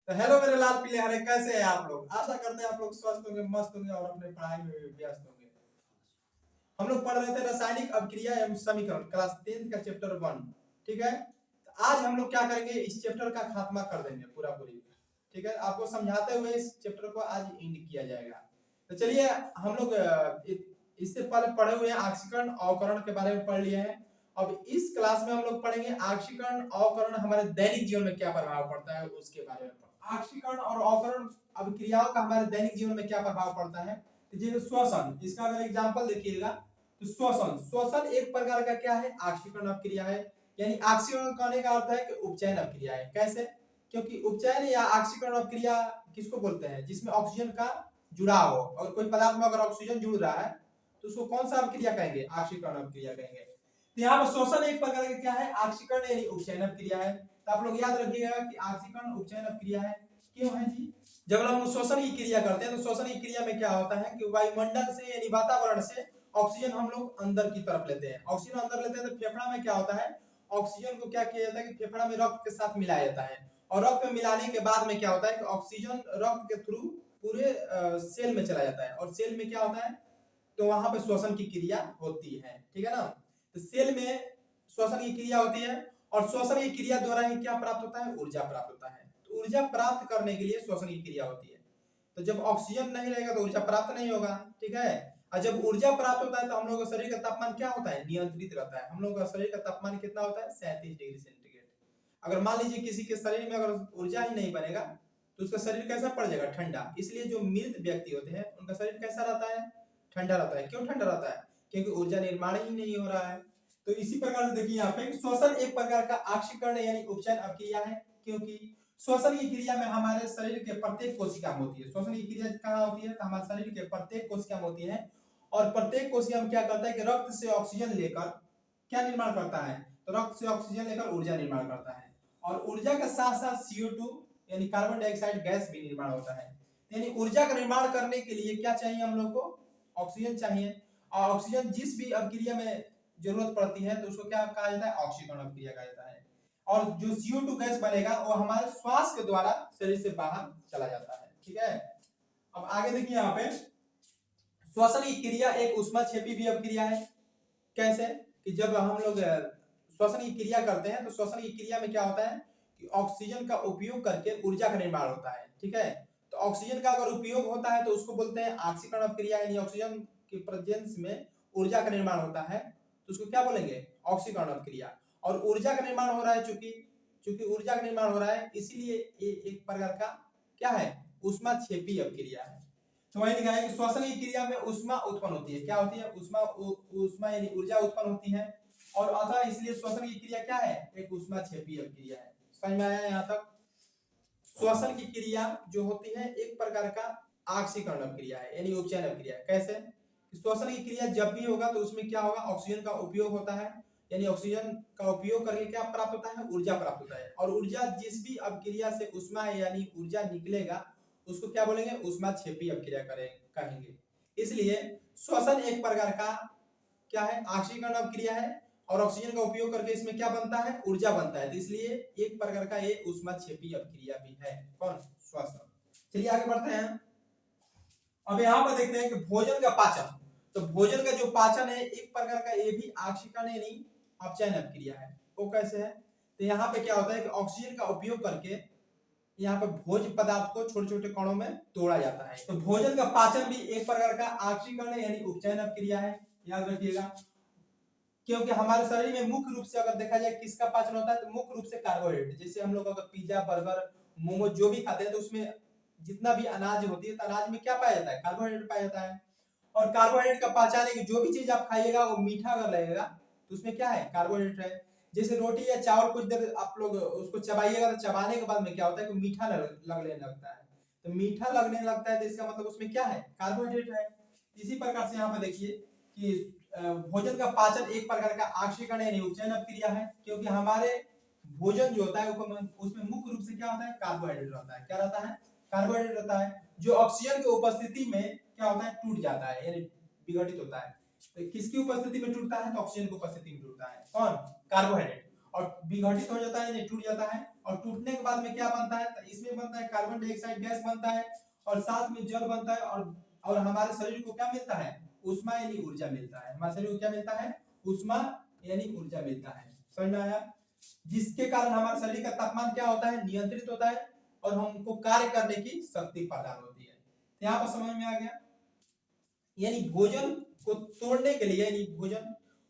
तो हेलो मेरे लाल पीले हरे, कैसे हैं आप लोग? आशा करते हैं आप लोग स्वस्थ होंगे, मस्त होंगे और अपने पढ़ाई में भी व्यस्त होंगे। हम लोग पढ़ रहे थे रासायनिक अभिक्रिया एवं समीकरण, क्लास 10 का चैप्टर 1। ठीक है, तो आज हम लोग क्या करेंगे, इस चैप्टर का खात्मा कर देंगे पूरा पूरी। ठीक है, आपको समझाते हुए इस चैप्टर को आज एंड किया जाएगा। तो चलिए, हम लोग इससे पहले पढ़े हुए हैं आक्सीकरण अवकरण के बारे में पढ़ लिए हैं। अब इस क्लास में हम लोग पढ़ेंगे आक्सीकरण अवकरण हमारे दैनिक जीवन में क्या प्रभाव पड़ता है उसके बारे में। आक्सीकरण और अवकरण अभिक्रियाओं का हमारे दैनिक जीवन में क्या प्रभाव पड़ता है। जैसे श्वसन, इसका अगर एग्जांपल देखिएगा तो श्वसन श्वसन एक प्रकार का क्या है, आक्सीकरण अभिक्रिया है। यानी आक्सीकरण कहने का अर्थ है कि उपचयन अभिक्रिया है। कैसे? क्योंकि उपचयन या आक्सीकरण अभिक्रिया किसको बोलते हैं, जिसमें ऑक्सीजन का जुड़ाव हो। और कोई पदार्थ में अगर ऑक्सीजन जुड़ रहा है तो उसको कौन सा अभिक्रिया कहेंगे, आक्सीकरण अभिक्रिया कहेंगे। तो यहाँ पर श्वसन एक प्रकार का क्या है, आक्सीकरण यानी उपचयन अभिक्रिया है। तो आप लोग याद रखिएगा कि आक्सीकरण उपचयन अभिक्रिया है। क्यों है जी? जब हम श्वसन की क्रिया करते हैं तो श्वसन की क्रिया में क्या होता है कि वायुमंडल से यानी वातावरण से ऑक्सीजन हम लोग अंदर की तरफ लेते हैं। ऑक्सीजन अंदर लेते हैं तो फेफड़ा में क्या होता है, ऑक्सीजन को क्या किया जाता है कि फेफड़ा में रक्त के साथ मिलाया जाता है। और रक्त में मिलाने के बाद में क्या होता है कि ऑक्सीजन रक्त के थ्रू पूरे सेल में चला जाता है। और सेल में क्या होता है, तो वहां पे श्वसन की क्रिया होती है। ठीक है ना? तो सेल में श्वसन की क्रिया होती है और श्वसन की क्रिया द्वारा ही क्या प्राप्त होता है, ऊर्जा प्राप्त होता है। तो ऊर्जा प्राप्त करने के लिए श्वसन की क्रिया होती है। तो जब ऑक्सीजन नहीं रहेगा तो ऊर्जा प्राप्त नहीं होगा। ठीक है, और जब ऊर्जा प्राप्त होता है तो हम लोग का शरीर का तापमान क्या होता है, नियंत्रित रहता है। हम लोग का शरीर का तापमान कितना होता है, 37 डिग्री सेंटीग्रेड। अगर मान लीजिए किसी के शरीर में अगर ऊर्जा ही नहीं बनेगा तो उसका शरीर कैसा पड़ जाएगा, ठंडा। इसलिए जो मृत व्यक्ति होते हैं उनका शरीर कैसा रहता है, ठंडा रहता है। क्यों ठंडा रहता है, क्योंकि ऊर्जा निर्माण ही नहीं हो रहा है। तो इसी प्रकार से देखिए यहाँ पे श्वसन एक प्रकार का आक्सीकरण यानी उपचयन अभिक्रिया है। क्योंकि श्वसन की क्रिया में हमारे शरीर के प्रत्येक कोशिका में होती है। श्वसन की क्रिया कहाँ होती है, तो हमारे शरीर के प्रत्येक कोशिका में होती है। और प्रत्येक कोशिका में क्या करता है कि रक्त से ऑक्सीजन लेकर क्या निर्माण करता है, तो रक्त से ऑक्सीजन लेकर ऊर्जा निर्माण करता है। और ऊर्जा के साथ साथ CO2 यानी कार्बन डाइऑक्साइड गैस भी निर्माण होता है। यानी ऊर्जा का निर्माण करने के लिए क्या चाहिए हम लोग को, ऑक्सीजन चाहिए। और ऑक्सीजन जिस भी अभिक्रिया में जरूरत पड़ती है तो उसको क्या कहा जाता है, ऑक्सीकरण अभिक्रिया कहा जाता है। और जो CO2 गैस बनेगा वो हमारे श्वास के द्वारा शरीर से बाहर चला जाता है। ठीक है, अब आगे देखिए यहाँ पे श्वसन की क्रिया एक ऊष्माक्षेपी भी अभिक्रिया है। कैसे? कि जब हम लोग श्वसन की क्रिया करते हैं तो श्वसन की क्रिया में क्या होता है कि ऑक्सीजन का उपयोग करके ऊर्जा का निर्माण होता है। ठीक है, तो ऑक्सीजन का अगर उपयोग होता है तो उसको बोलते हैं आक्सीकरण अभिक्रिया। यानी ऑक्सीजन के प्रेजेंस में ऊर्जा का निर्माण होता है तो उसको क्या बोलेंगे, ऑक्सीकरण अभिक्रिया। और ऊर्जा का निर्माण हो रहा है, चूंकि चूंकि ऊर्जा का निर्माण हो रहा है इसलिए ये एक प्रकार का क्या है, ऊष्माक्षेपी अभिक्रिया है। तो वही लिखा है कि श्वसन की क्रिया में ऊष्मा उत्पन्न होती है। क्या होती है, ऊष्मा यानी ऊर्जा उत्पन्न होती है। और अतः इसलिए श्वसन की क्रिया क्या है, एक ऊष्माक्षेपी अभिक्रिया है। समझ में आया यहाँ तक? श्वसन की क्रिया जो होती है एक प्रकार का आक्सीकरण अभिक्रिया है यानी उपचयन अभिक्रिया। कैसे? श्वसन की क्रिया जब भी होगा तो उसमें क्या होगा, ऑक्सीजन का उपयोग होता है। यानी ऑक्सीजन का उपयोग करके क्या प्राप्त होता है, ऊर्जा प्राप्त होता है। और ऊर्जा जिस भी अभिक्रिया से ऊष्मा यानी ऊर्जा निकलेगा उसको क्या बोलेंगे, ऊष्माक्षेपी अभिक्रिया कहेंगे। इसलिए श्वसन एक प्रकार का क्या है, आक्सीकरण अभिक्रिया है। और ऑक्सीजन का उपयोग करके इसमें क्या बनता है, ऊर्जा बनता है। तो इसलिए एक प्रकार का ये ऊष्माक्षेपी अभिक्रिया भी है। कौन, श्वसन। चलिए आगे बढ़ते हैं। अब यहाँ पर देखते हैं कि भोजन का पाचन। तो भोजन का जो पाचन है एक प्रकार का ये भी आक्सीकरण यानी अपचयन अभिक्रिया है। वो कैसे है, तो यहाँ पे क्या होता है कि ऑक्सीजन का उपयोग करके यहाँ पे भोज्य पदार्थ को छोटे छोटे कणों में तोड़ा जाता है। तो भोजन का पाचन भी एक प्रकार का आक्सीकरण यानी उपचयन अभिक्रिया है, याद रखिएगा। क्योंकि हमारे शरीर में मुख्य रूप से अगर देखा जाए किसका पाचन होता है तो मुख्य रूप से कार्बोहाइड्रेट। जैसे हम लोग अगर पिज्जा बर्गर मोमो जो भी खाते हैं तो उसमें जितना भी अनाज होती है तो अनाज में क्या पाया जाता है, कार्बोहाइड्रेट पाया जाता है। और कार्बोहाइड्रेट का पहचान है कि जो भी चीज आप खाइएगा वो मीठा अगर लगेगा तो उसमें क्या है, कार्बोहाइड्रेट है। जैसे रोटी या चावल कुछ देर आप लोग उसको चबाइएगा तो चबाने के बाद में क्या होता है कि मीठा लगने लगता है। तो मीठा लगने लगता है तो इसका मतलब उसमें क्या है, कार्बोहाइड्रेट है। इसी प्रकार से यहाँ पे देखिए कि भोजन का पाचन एक प्रकार का आक्सीकरण यानी उपचयन अभिक्रिया है। क्योंकि हमारे भोजन जो होता है उसमें मुख्य रूप से क्या होता है, कार्बोहाइड्रेट रहता है। क्या रहता है, कार्बोहाइड्रेट रहता है, जो ऑक्सीजन की उपस्थिति में क्या होता है, टूट जाता है यानी विघटित होता है। तो किसकी उपस्थिति में टूटता है, तो ऑक्सीजन की उपस्थिति में टूटता है। कौन, कार्बोहाइड्रेट। और विघटित हो जाता है यानी टूट जाता है, और टूटने के बाद में क्या बनता है, तो इसमें बनता है कार्बन डाइऑक्साइड गैस बनता है, और साथ में जल बनता है, और हमारे शरीर को क्या मिलता है, ऊष्मा यानी ऊर्जा मिलता है। हमारे शरीर को क्या मिलता है, ऊष्मा यानी ऊर्जा मिलता है। समझ में आया? जिसके कारण हमारे शरीर का तापमान क्या होता है, नियंत्रित होता है, और हमको कार्य करने की शक्ति प्रदान होती है। यहाँ पर समझ में आ गया? यानी भोजन को तोड़ने के लिए, यानी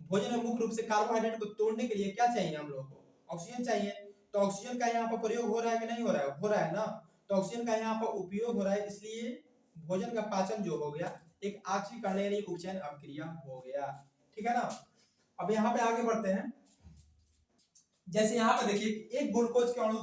भोजन में मुख्य रूप से कार्बोहाइड्रेट को तोड़ने के लिए क्या चाहिए हम लोगों को, ऑक्सीजन चाहिए। तो ऑक्सीजन का यहाँ पर प्रयोग हो रहा है कि नहीं हो रहा है, हो रहा है ना। तो ऑक्सीजन का यहाँ पर उपयोग हो रहा है, इसलिए भोजन का पाचन जो हो गया एक ऑक्सीकरण यानी उपचयन अभिक्रिया हो गया। ठीक है ना। अब यहाँ पे आगे बढ़ते हैं। जैसे यहाँ पे देखिए एक ग्लूकोज के अणु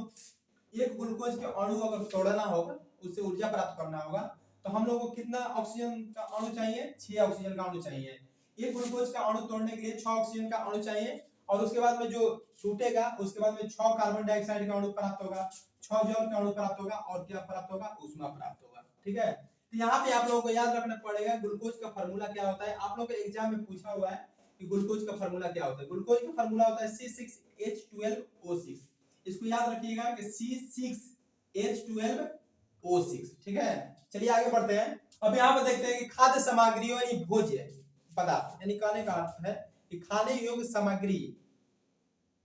अगर तोड़ना होगा, उससे ऊर्जा प्राप्त करना होगा, तो हम लोगों को कितना ऑक्सीजन का अणु चाहिए, 6 ऑक्सीजन का अणु चाहिए। एक ग्लूकोज का अणु तोड़ने के लिए 6 ऑक्सीजन का अणु चाहिए, और उसके बाद में जो टूटेगा उसके बाद में 6 कार्बन डाइऑक्साइड का अणु प्राप्त होगा, 6 जल का अणु प्राप्त होगा, और क्या प्राप्त होगा, ऊष्मा प्राप्त होगा। ठीक है। तो यहाँ पे आप लोगों को याद रखना पड़ेगा ग्लूकोज का फार्मूला क्या होता है। आप लोगों के एग्जाम में पूछा हुआ है कि ग्लूकोज का फार्मूला क्या होता है। ग्लूकोज का फार्मूला होता है C6H12O6। इसको याद रखिएगा कि C6H12O6। ठीक है। चलिए आगे बढ़ते हैं। अब यहाँ पे देखते हैं कि खाद्य सामग्रियों यानी भोज्य पदार्थ, यानी कहने का अर्थ है कि खाने योग्य सामग्री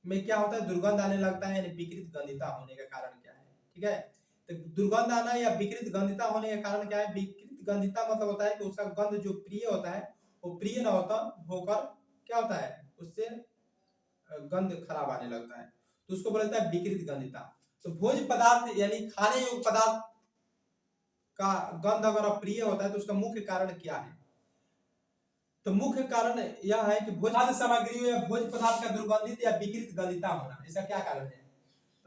में क्या होता है, दुर्गंध आने लगता है, यानी विकृत गंधिता होने का कारण क्या है। ठीक है। तो दुर्गंध आना या विकृत गंधिता होने का कारण क्या है। विकृत गंधिता मतलब होता है कि उसका गंध जो प्रिय होता है वो प्रिय न होता होकर क्या होता है, उससे गंध खराब आने लगता है, तो उसको बोला जाता है विकृत गंधिता। तो भोज्य पदार्थ यानी खाने योग्य पदार्थ का गंध अगर अप्रिय होता है तो उसका मुख्य कारण क्या है। तो मुख्य कारण यह है कि भोज्य सामग्रियों या भोज्य पदार्थ का दुर्गंधित या विकृत गंधिता होना। इसका क्या कारण है।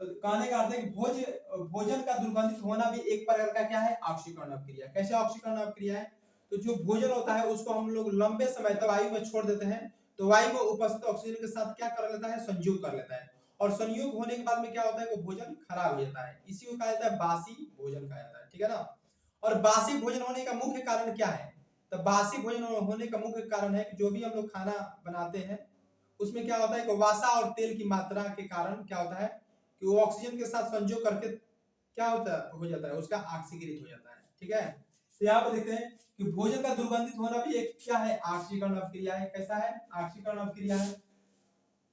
तो कहने का अर्थ है कि भोजन का दुर्गंधित होना भी एक प्रकार का क्या है, ऑक्सीकरण अभिक्रिया। कैसे ऑक्सीकरण अभिक्रिया है, तो जो भोजन होता है उसको हम लोग लंबे समय तक वायु में छोड़ देते हैं, तो वायु में उपस्थित ऑक्सीजन के साथ क्या कर लेता है, संयोग कर लेता है, और संयोग होने के बाद में क्या होता है, वो भोजन खराब हो जाता है। इसी को कहा जाता है बासी भोजन कहा जाता है। ठीक है ना। और बासी भोजन होने का मुख्य कारण क्या है, तो बासी भोजन होने का मुख्य कारण है कि जो भी हम लोग खाना बनाते हैं उसमें क्या होता है कि वसा और तेल की मात्रा के कारण क्या होता है कि वो ऑक्सीजन के साथ संयोग करके क्या होता है, हो जाता है, उसका ऑक्सीकृत हो जाता है। ठीक है। तो यहाँ पर देखते हैं कि भोजन का दुर्गंधित होना भी एक क्या है, ऑक्सीकरण अभिक्रिया है। कैसा है, ऑक्सीकरण अभिक्रिया है,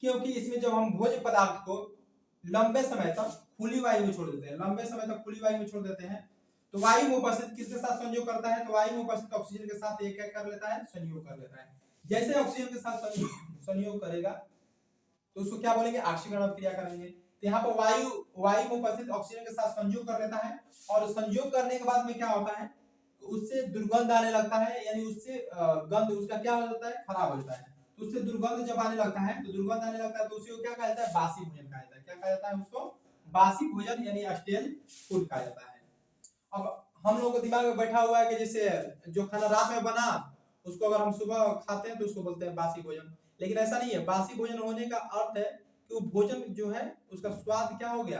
क्योंकि इसमें जब हम भोज्य पदार्थ को लंबे समय तक खुली वायु में छोड़ देते हैं, लंबे समय तक खुली वायु में छोड़ देते हैं, तो वायु में उपस्थित किसके साथ संयोग करता है, तो वायु में उपस्थित ऑक्सीजन के साथ एक कर लेता है, संयोग कर लेता है। जैसे ऑक्सीजन के साथ संयोग करेगा तो उसको क्या बोलेंगे, ऑक्सीकरण अभिक्रिया करेंगे। तो यहाँ पर वायु में उपस्थित ऑक्सीजन के साथ संयोग कर लेता है, और संयोग करने के बाद में क्या होता है, तो उससे दुर्गंध आने लगता है, यानी उससे गंध उसका क्या हो जाता है, खराब हो जाता है। तो उससे दुर्गंध जब आने लगता है, तो दुर्गंध आने लगता है तो उसी को क्या कहा जाता है, बासी भोजन कहा जाता है। क्या कहा जाता है उसको, बासी भोजन यानी स्टेल फूड कहा जाता है। अब हम लोग को दिमाग में बैठा हुआ है कि जैसे जो खाना रात में बना उसको अगर हम सुबह खाते हैं तो उसको बोलते हैं बासी भोजन, लेकिन ऐसा नहीं है। बासी भोजन होने का अर्थ है कि वो भोजन जो है उसका स्वाद क्या हो गया,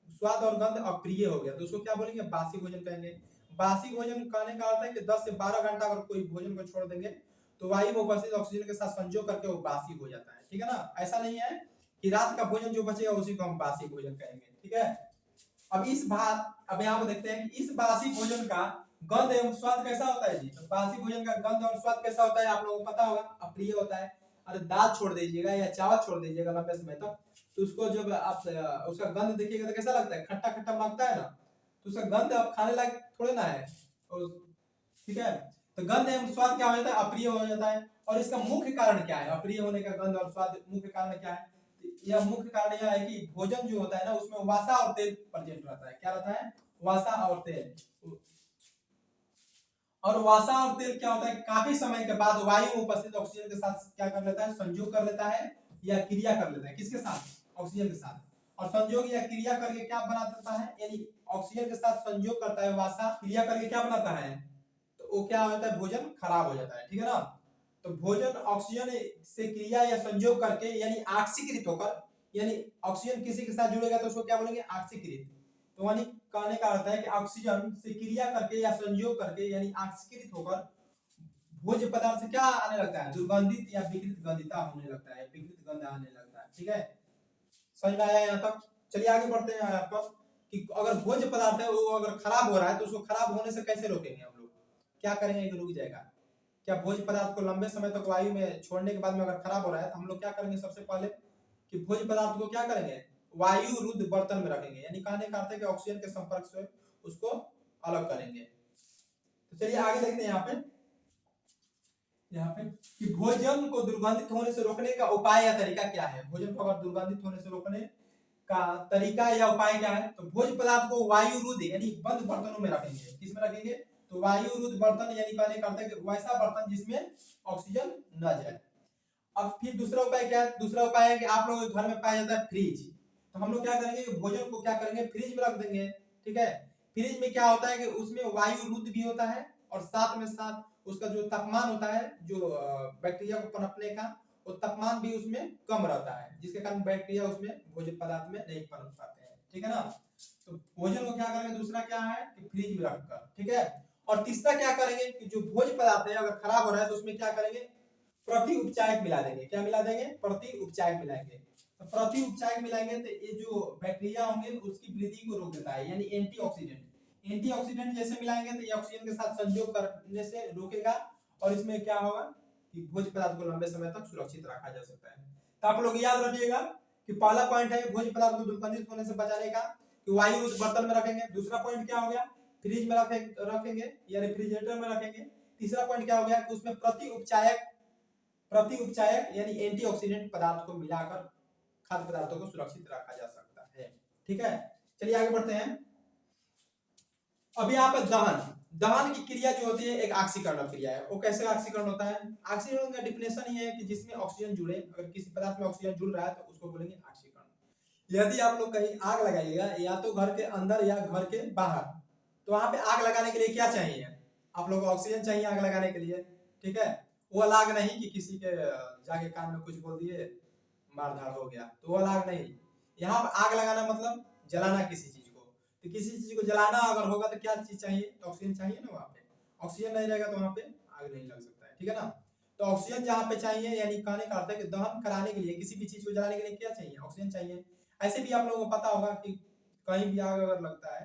स्वाद और गंध अप्रिय हो गया, तो उसको क्या बोलेंगे, बासी भोजन कहेंगे। बासी भोजन कहने का अर्थ है कि 10 से 12 घंटा अगर कोई भोजन को छोड़ देंगे तो वायु में उपस्थित ऑक्सीजन के साथ संयोग करके वो बासी हो जाता है। ठीक है ना। ऐसा नहीं है कि रात का भोजन जो बचेगा उसी को हम बासी भोजन कहेंगे। ठीक है। अब यहाँ पे देखते हैं कि इस बासी भोजन का गंध एवं स्वाद कैसा होता है जी। तो बासी भोजन का गंध और स्वाद कैसा होता है, आप लोगों को पता होगा, अप्रिय होता है। अरे दाल छोड़ दीजिएगा या चावल छोड़ दीजिएगा लंबे समय तक, तो उसको जब आप उसका गंध देखिएगा तो कैसा लगता है, खट्टा खट्टा लगता है ना, तो उसका गंध आप खाने लायक थोड़े ना है। ठीक है। तो गंध एवं स्वाद क्या हो जाता है, अप्रिय हो जाता है। और इसका मुख्य कारण क्या है, अप्रिय होने का गंध और स्वाद मुख्य कारण क्या है, यह मुख्य कारण यह है कि भोजन जो होता है ना उसमें वसा और तेल प्रेजेंट रहता है। क्या रहता है, वसा और तेल। और वसा और तेल क्या होता है, काफी समय के बाद वायु में उपस्थित ऑक्सीजन के साथ क्या कर लेता है, संयोग कर लेता है या क्रिया कर लेता है। किसके साथ, ऑक्सीजन के साथ। और संयोग या क्रिया करके क्या बना देता है, यानी ऑक्सीजन के साथ संयोग करता है वसा, क्रिया करके क्या बनाता है, तो वो क्या होता है, भोजन खराब हो जाता है। ठीक है ना। तो भोजन ऑक्सीजन से क्रिया या संयोग करके यानी ऑक्सीकृत होकर, यानी ऑक्सीजन किसी के साथ जुड़ेगा तो उसको क्या बोलेंगे, ऑक्सीकृत। तो यानी कहने का अर्थ है कि ऑक्सीजन से क्रिया करके या संयोग करके यानी ऑक्सीकृत होकर भोज्य पदार्थ से क्या आने लगता है, दुर्गंधित या विकृत गंधिता होने लगता है, विकृत गंध आने लगता है। ठीक है। समझ में आया यहाँ तक? चलिए आगे बढ़ते हैं यहाँ पर कि अगर भोज्य पदार्थ है वो अगर खराब हो रहा है तो उसको खराब होने से कैसे रोकेंगे हम लोग, क्या करेंगे कि रुक जाएगा? क्या भोज्य पदार्थ को लंबे समय तक वायु में छोड़ने के बाद में अगर खराब हो रहा है तो हम लोग क्या करेंगे? सबसे पहले कि भोज्य पदार्थ को क्या करेंगे? वायु रुद्ध बर्तन में रखेंगे, यानी कहने का अर्थ है कि ऑक्सीजन के संपर्क से उसको अलग करेंगे। तो चलिए आगे देखते हैं यहाँ पे कि भोजन को दुर्गंधित होने से रोकने का उपाय या तरीका क्या है? भोजन को अगर दुर्गंधित होने से रोकने का तरीका या उपाय क्या है? तो भोज्य पदार्थ को वायु रुद्ध यानी बंद बर्तनों में रखेंगे। किस में रखेंगे? तो वायु रुद्ध बर्तन यानी कहने का अर्थ है कि वैसा बर्तन जिसमें ऑक्सीजन न जाए। अब फिर दूसरा उपाय क्या है? दूसरा उपाय है कि आप लोगों के घर में पाया जाता है फ्रिज। तो हम लोग क्या करेंगे कि भोजन को क्या करेंगे? फ्रिज में रख देंगे। ठीक है, फ्रिज में क्या होता है कि उसमें वायु रुद्ध भी होता है और साथ में साथ उसका जो तापमान होता है, जो बैक्टीरिया को पनपने का, वो तापमान भी उसमें कम रहता है, जिसके कारण बैक्टीरिया उसमें भोजन पदार्थ में नहीं पनप पाते हैं। ठीक है ना? तो भोजन को क्या करेंगे? दूसरा क्या है कि फ्रिज में रखकर। ठीक है, और तीसरा क्या करेंगे कि जो भोज्य पदार्थ है अगर खराब हो रहा है तो उसमें क्या करेंगे? प्रति उपचायक मिला देंगे। क्या मिला देंगे? प्रति उपचायक मिलाएंगे। तो प्रति उपचायक मिलाएंगे तो ये जो बैक्टीरिया होंगे उसकी वृद्धि को रोक देता है, यानी एंटीऑक्सीडेंट। एंटीऑक्सीडेंट जैसे मिलाएंगे तो ये ऑक्सीजन के साथ संयोग करने से रोकेगा और इसमें क्या होगा कि भोज्य पदार्थ को लंबे समय तक सुरक्षित रखा जा सकता है। तो आप लोग याद रखिएगा कि पहला पॉइंट है भोज्य पदार्थ को दुर्गंधित होने से बचाने का कि वायु रुद्ध बर्तन में रखेंगे। दूसरा पॉइंट क्या हो गया? फ्रिज में रखेंगे या रेफ्रिजरेटर में रखेंगे। तीसरा पॉइंट क्या हो गया कि उसमें प्रति उपचायक यानी एंटीऑक्सीडेंट पदार्थ को मिलाकर खाद्य पदार्थों को सुरक्षित रखा जा सकता है। ठीक है, चलिए आगे बढ़ते हैं। अभी यहाँ पर दहन की क्रिया जो होती है एक ऑक्सीकरण क्रिया है। वो कैसे ऑक्सीकरण होता है? ऑक्सीकरण का डेफिनेशन ये है कि जिसमें ऑक्सीजन जुड़े, अगर किसी पदार्थ में ऑक्सीजन जुड़ रहा है तो उसको बोलेंगे ऑक्सीकरण। यदि आप लोग कहीं आग लगाइएगा या तो घर के अंदर या घर के बाहर, तो वहां पे आग लगाने के लिए क्या चाहिए? आप लोग को ऑक्सीजन चाहिए आग लगाने के लिए। ठीक है, वो लाग नहीं कि किसी के जाके कान में कुछ बोल दिए मारधाड़ हो गया, तो वो लाग नहीं। यहाँ पर आग लगाना मतलब जलाना किसी चीज को, तो किसी चीज को जलाना अगर होगा तो क्या चीज चाहिए? तो ऑक्सीजन चाहिए ना। वहाँ पे ऑक्सीजन नहीं रहेगा तो वहाँ पे आग नहीं लग सकता है। ठीक है ना? तो ऑक्सीजन जहाँ पे चाहिए, यानी कहने का अर्थ है कि दहन कराने के लिए, किसी भी चीज को जलाने के लिए क्या चाहिए? ऑक्सीजन चाहिए। ऐसे भी आप लोगों को पता होगा कि कहीं भी आग अगर लगता है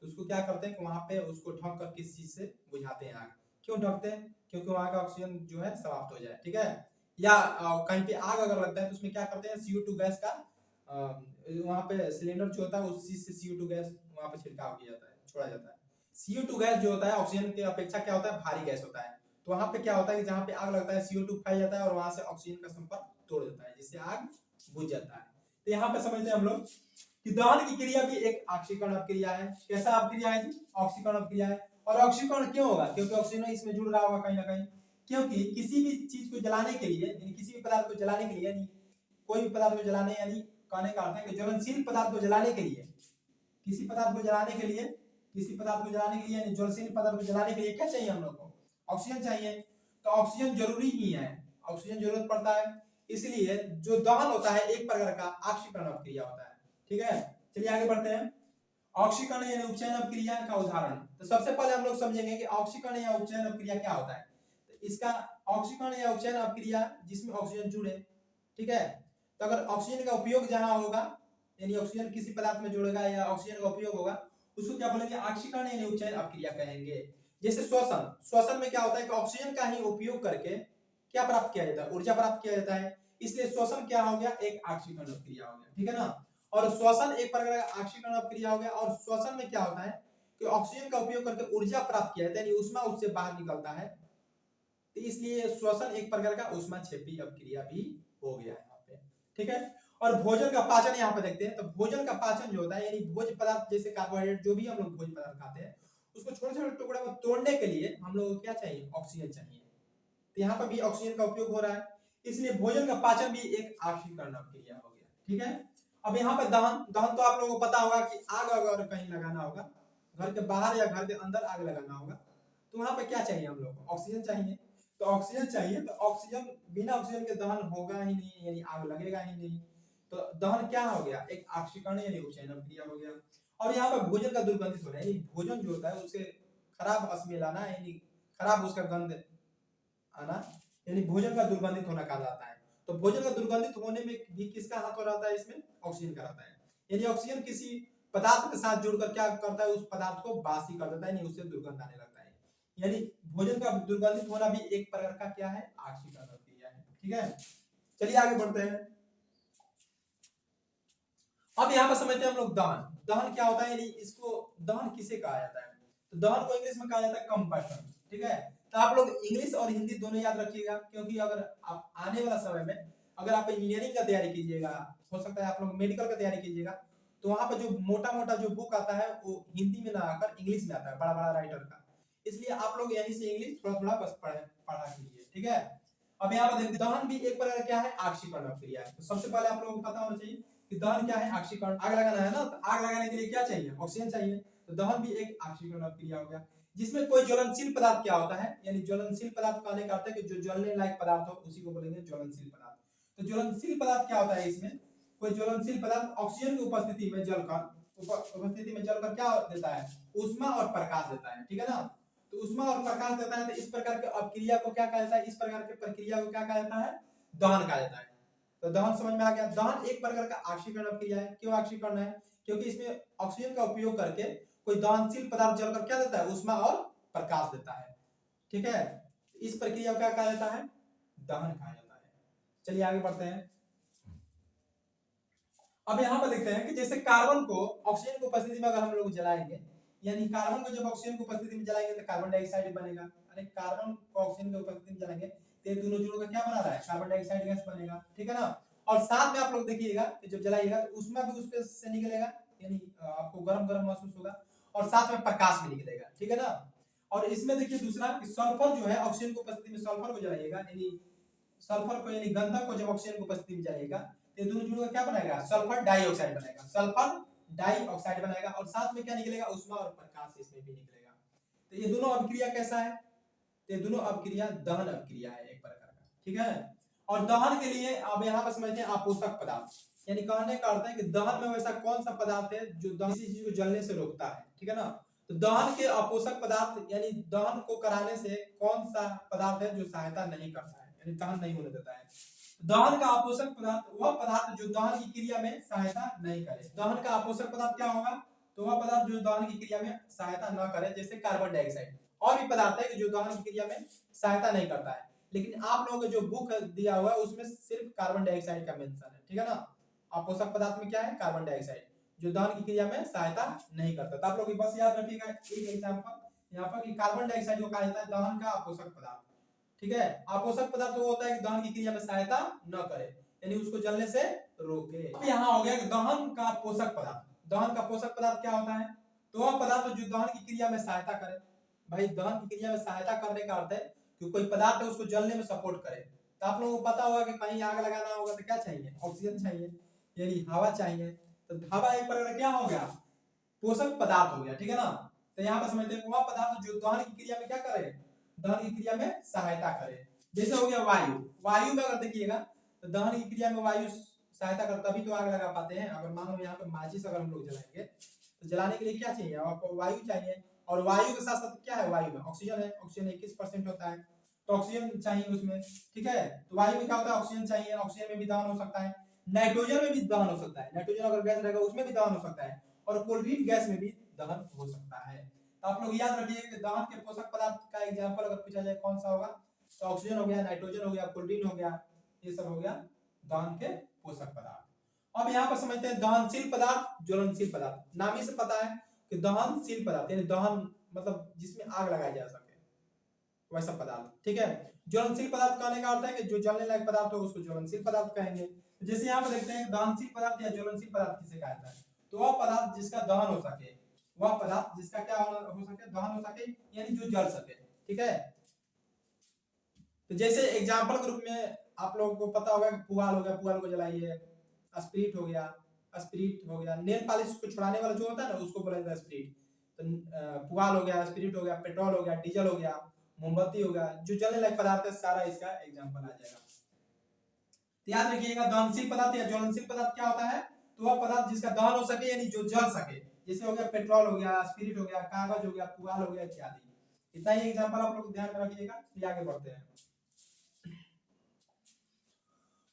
तो उसको क्या करते हैं कि वहां पे उसको ढक कर किसी चीज से बुझाते हैं आग। क्यों ढकते हैं? क्योंकि वहां का ऑक्सीजन जो है समाप्त हो जाए। ठीक है, या कहीं पे आग अगर लगता है तो उसमें क्या करते हैं? CO2 गैस का वहां पे सिलेंडर जो होता है उस चीज से CO2 गैस वहां पे छिड़काव किया जाता है, छोड़ा जाता है। CO2 गैस जो होता है ऑक्सीजन के अपेक्षा क्या होता है? भारी गैस होता है। तो वहां पे क्या होता है कि जहां पे आग लगता है CO2 फैल जाता है और वहां से ऑक्सीजन का संपर्क तोड़ देता है, जिससे आग बुझ जाता है। तो यहाँ पे समझते हैं हम लोग कि दहन की क्रिया भी एक ऑक्सीकरण अपक्रिया है। कैसा अपक्रिया है जी? ऑक्सीकरण अपक्रिया है। और ऑक्सीकरण क्यों होगा? क्योंकि ऑक्सीजन इसमें जुड़ रहा होगा कहीं ना कहीं। क्योंकि किसी भी चीज को जलाने के लिए, यानी किसी भी पदार्थ को जलाने के लिए, यानी कोई भी पदार्थ को जलाने, यानी कहने का अर्थ है कि ज्वलनशील पदार्थ को जलाने के लिए, किसी पदार्थ को जलाने के लिए, यानी ज्वलनशील पदार्थ को जलाने के लिए क्या चाहिए हम लोग को? ऑक्सीजन चाहिए। तो ऑक्सीजन जरूरी ही है, ऑक्सीजन जरूरत पड़ता है। इसलिए जो दहन होता है एक प्रकार का ऑक्सीकरण अपक्रिया होता है। ठीक है, चलिए आगे बढ़ते हैं। ऑक्सीकरण यानी उपचयन अपक्रिया का उदाहरण। तो सबसे पहले हम लोग समझेंगे कि ऑक्सीकरण या उपचयन अपक्रिया क्या होता है। तो इसका ऑक्सीकरण या उपचयन अपक्रिया जिसमें ऑक्सीजन जुड़े। ठीक है, तो अगर ऑक्सीजन का उपयोग जहां होगा, यानी ऑक्सीजन किसी पदार्थ में जुड़ेगा या ऑक्सीजन का उपयोग होगा, उसको क्या बोलेंगे? ऑक्सीकरण यानी उपचयन अपक्रिया कहेंगे। जैसे श्वसन में क्या होता है कि ऑक्सीजन का ही उपयोग करके क्या प्राप्त किया जाता है? ऊर्जा प्राप्त किया जाता है। इसलिए श्वसन क्या हो गया? एक ऑक्सीकरण अपक्रिया हो गया। ठीक है ना? और श्वसन एक प्रकार का ऑक्सीकरण अपक्रिया हो गया। और श्वसन में क्या होता है कि ऑक्सीजन का उपयोग करके ऊर्जा प्राप्त किया जाता है, यानी ऊष्मा उससे बाहर निकलता है। तो इसलिए श्वसन एक प्रकार का ऊष्माक्षेपी अपक्रिया भी हो गया है यहाँ पे। ठीक है, और भोजन का पाचन यहाँ पे देखते हैं। तो भोजन का पाचन जो होता है, यानी भोज्य पदार्थ जैसे कार्बोहाइड्रेट जो भी हम लोग भोज्य पदार्थ खाते हैं, उसको छोटे छोटे टुकड़े में तोड़ने के लिए हम लोग को क्या चाहिए? ऑक्सीजन चाहिए। तो यहाँ पर भी ऑक्सीजन का उपयोग हो रहा है, इसलिए भोजन का पाचन भी एक ऑक्सीकरण अपक्रिया हो गया। ठीक है, अब यहाँ पे दहन तो आप लोगों को पता होगा कि आग अगर कहीं लगाना होगा, घर के बाहर या घर के अंदर आग लगाना होगा, तो वहां पे क्या चाहिए हम लोग को? ऑक्सीजन चाहिए। तो ऑक्सीजन चाहिए, तो ऑक्सीजन, बिना ऑक्सीजन के दहन होगा ही नहीं, यानी आग लगेगा ही नहीं। तो दहन क्या हो गया? एक ऑक्सीकरण यानी उपचयन अपक्रिया हो गया। और यहाँ पे भोजन का दुर्गंधित होना, यानी भोजन जो होता है उसे खराब स्मेल आना, यानी खराब उसका गंध आना, यानी भोजन का दुर्गंधित होना कहा जाता है। तो भोजन का दुर्गंधित होने में भी किसका हाथ हो रहता है, इसमें ऑक्सीजन का रहता है। यानी ऑक्सीजन किसी पदार्थ के साथ जुड़कर क्या करता है, उस पदार्थ को बासी कर देता है, यानी उससे दुर्गंध आने लगता है। यानी भोजन का दुर्गंधित होना भी एक प्रकार का क्या है, आक्सीकरण क्रिया है। ठीक है, चलिए आगे बढ़ते हैं। अब यहाँ पर समझते हैं हम लोग दहन। दहन क्या होता है, यानी इसको दहन किसे कहा जाता है, तो दहन को इंग्लिश में कहा जाता है कंबशन। ठीक है, तो आप लोग इंग्लिश और हिंदी दोनों याद रखिएगा, क्योंकि अगर आप आने वाला समय में अगर आप इंजीनियरिंग का तैयारी कीजिएगा, हो सकता है आप लोग मेडिकल का तैयारी कीजिएगा, तो वहां पर जो मोटा मोटा जो बुक आता है वो हिंदी में ना आकर इंग्लिश में आता है, बड़ा बड़ा राइटर का। इसलिए आप लोग यहीं से इंग्लिश थोड़ा थोड़ा बस पढ़ा कीजिए। ठीक है, अब यहाँ पर देखते दहन भी एक प्रकार क्या है, आक्सीकरण क्रिया है। तो सबसे पहले आप लोगों को पता होना चाहिए कि दहन क्या है, आक्सीकरण। आग लगाना है ना, तो आग लगाने के लिए क्या चाहिए, ऑक्सीजन चाहिए। तो दहन भी एक आक्सीकरण क्रिया हो गया, जिसमें कोई ज्वलनशील पदार्थ क्या होता है, यानी ज्वलनशील पदार्थ कहने का अर्थ है कि जो जलने लायक पदार्थ हो उसी को बोलेंगे ज्वलनशील पदार्थ। तो ज्वलनशील पदार्थ क्या होता है, इसमें कोई ज्वलनशील पदार्थ ऑक्सीजन की उपस्थिति में जलकर क्या देता है, ऊष्मा और प्रकाश देता है। ठीक है ना, तो ऊष्मा और प्रकाश देता है। तो इस प्रकार के अपक्रिया को क्या कहा जाता है, इस प्रकार के प्रक्रिया को क्या कहा जाता है, दहन कहा जाता है। तो दहन समझ में आ गया। दहन एक प्रकार का आक्सीकरण क्रिया है। क्यों आक्सीकरण है, क्योंकि इसमें ऑक्सीजन का उपयोग करके कोई दहनशील पदार्थ जलकर क्या देता है, ऊष्मा और प्रकाश देता है। ठीक है, इस प्रक्रिया को क्या कहा जाता है, दहन कहा जाता है। चलिए आगे बढ़ते हैं। अब यहाँ पर देखते हैं कि जैसे कार्बन को ऑक्सीजन की उपस्थिति में अगर हम लोग जलाएंगे, यानी कार्बन को जब ऑक्सीजन की उपस्थिति में जलाएंगे तो कार्बन डाइऑक्साइड बनेगा। अरे कार्बन को ऑक्सीजन की उपस्थिति में जलाएंगे तो ये दोनों जुड़कर क्या बना रहा है, कार्बन डाइऑक्साइड गैस बनेगा। ठीक है ना, और साथ में आप लोग देखिएगा कि जब जलाइएगा तो उसमें भी उसपे से निकलेगा, यानी आपको गरम गरम महसूस होगा, और साथ में प्रकाश भी निकलेगा। ठीक है ना, और इसमें देखिए दूसरा कि सल्फर जो है ऑक्सीजन की उपस्थिति में सल्फर को जलाइएगा, यानी सल्फर को यानी गंधक को जब ऑक्सीजन की उपस्थिति में जलाइएगा तो ये दोनों जुड़कर क्या बनाएगा, सल्फर डाइऑक्साइड बनाएगा, सल्फर डाइऑक्साइड बनाएगा, और साथ में क्या निकलेगा, ऊष्मा और प्रकाश इसमें भी निकलेगा। तो ये दोनों अभिक्रिया कैसा है, तो ये दोनों अभिक्रिया दहन अभिक्रिया है एक प्रकार का। ठीक है, और दहन के लिए अब यहाँ पर समझते हैं आपोषक पदार्थ, यानी कहने का अर्थ है कि दहन में वैसा कौन सा पदार्थ है जो किसी चीज को जलने से रोकता है। ठीक है ना, तो दहन के अपोषक पदार्थ यानी दहन को कराने से कौन सा पदार्थ है जो सहायता नहीं करता है, यानी दहन नहीं होने देता है। दहन का अपोषक पदार्थ वह पदार्थ जो दहन की क्रिया में सहायता नहीं करे। दहन का अपोषक पदार्थ क्या होगा, तो वह पदार्थ जो दहन की क्रिया में सहायता न करे, जैसे कार्बन डाइऑक्साइड। और भी पदार्थ है कि जो दहन की क्रिया में सहायता नहीं करता है, लेकिन आप लोगों को जो बुक दिया हुआ है उसमें सिर्फ कार्बन डाइऑक्साइड का मेंशन है। ठीक है ना, अपोषक पदार्थ में क्या है, कार्बन डाइऑक्साइड, जो दहन की क्रिया में सहायता नहीं करता। तो आप लोग बस याद रखिएगा एक एग्जांपल यहाँ पर कि कार्बन डाइऑक्साइड को कहा जाता है दहन का अपोषक पदार्थ। ठीक है, अपोषक पदार्थ वो होता है कि दहन की क्रिया में सहायता न करे, यानी उसको जलने से रोके। अब यहाँ हो गया कि दहन का पोषक पदार्थ। दहन का पोषक पदार्थ क्या होता है, तो वह पदार्थ जो दहन की क्रिया में सहायता करे। भाई दहन की क्रिया में सहायता करने का अर्थ है कि कोई पदार्थ है उसको जलने में सपोर्ट करे। तो आप लोगों को पता होगा कि कहीं आग लगाना होगा तो क्या चाहिए, ऑक्सीजन चाहिए, यानी हवा चाहिए। तो हवा एक प्रकार क्या हो गया, पोषक पदार्थ हो गया। ठीक है ना, तो यहाँ पर समझते हैं वह पदार्थ जो दहन की क्रिया में क्या करे, दहन की क्रिया में सहायता करे। जैसे हो गया वायु, वायु में अगर देखिएगा तो दहन की क्रिया में वायु सहायता कर तभी तो आग लगा पाते हैं। अगर मान लो यहाँ पे माचिस अगर हम लोग जलाएंगे तो जलाने के लिए क्या चाहिए, आपको वायु चाहिए, और वायु के साथ साथ क्या है, वायु में ऑक्सीजन है, ऑक्सीजन 21% होता है, तो ऑक्सीजन चाहिए उसमें। ठीक है, तो वायु में क्या होता है, ऑक्सीजन चाहिए, ऑक्सीजन में भी दहन हो सकता है, नाइट्रोजन में भी दहन हो सकता है, नाइट्रोजन अगर गैस रहेगा उसमें भी दहन हो सकता है, और क्लोरीन गैस में भी दहन हो सकता है। तो आप लोग याद रखिए कि दहन के पोषक पदार्थ का एग्जांपल अगर पूछा जाए कौन सा होगा, तो ऑक्सीजन हो गया, नाइट्रोजन हो गया, क्लोरीन हो गया, ये सब हो गया दहन के पोषक पदार्थ। अब यहाँ पर समझते हैं दहनशील पदार्थ, ज्वलनशील पदार्थ। नाम ही से पता है कि दहनशील पदार्थ यानी दहन मतलब जिसमें आग लगाई जा सके वैसा पदार्थ। ठीक है, ज्वलनशील पदार्थ कहने का अर्थ है कि जो जलने लायक पदार्थ हो उसको ज्वलनशील पदार्थ कहेंगे। जैसे यहाँ पर देखते हैं दहनशील पदार्थ या ज्वलनशील पदार्थ किसे कहा जाता है, तो वह पदार्थ जिसका दहन हो सके, वह पदार्थ जिसका क्या हो सके, दहन हो सके, यानी जो जल सके। ठीक है, तो जैसे एग्जांपल के रूप में आप लोगों को पता होगा कि पुआल हो गया, पुआल को जलाइए, स्पिरिट हो गया, स्पिरिट हो गया, नेल पॉलिश को छुड़ाने वाला जो होता है ना उसको बोला जाता है स्पिरिट। तो पुआल हो गया, स्पिरिट हो गया, पेट्रोल हो गया, डीजल हो गया, मोमबत्ती हो गया, जो जलने लायक पदार्थ है सारा इसका एग्जांपल आ जाएगा। तो याद रखिएगा दहनशील पदार्थ या ज्वलनशील पदार्थ क्या होता है, तो वह पदार्थ जिसका दहन हो सके यानी जो जल सके, जैसे हो गया पेट्रोल हो गया, स्पिरिट हो गया, कागज हो गया, पुआल हो गया इत्यादि। इतना ही एग्जांपल आप लोग ध्यान में रखिएगा। आगे बढ़ते हैं।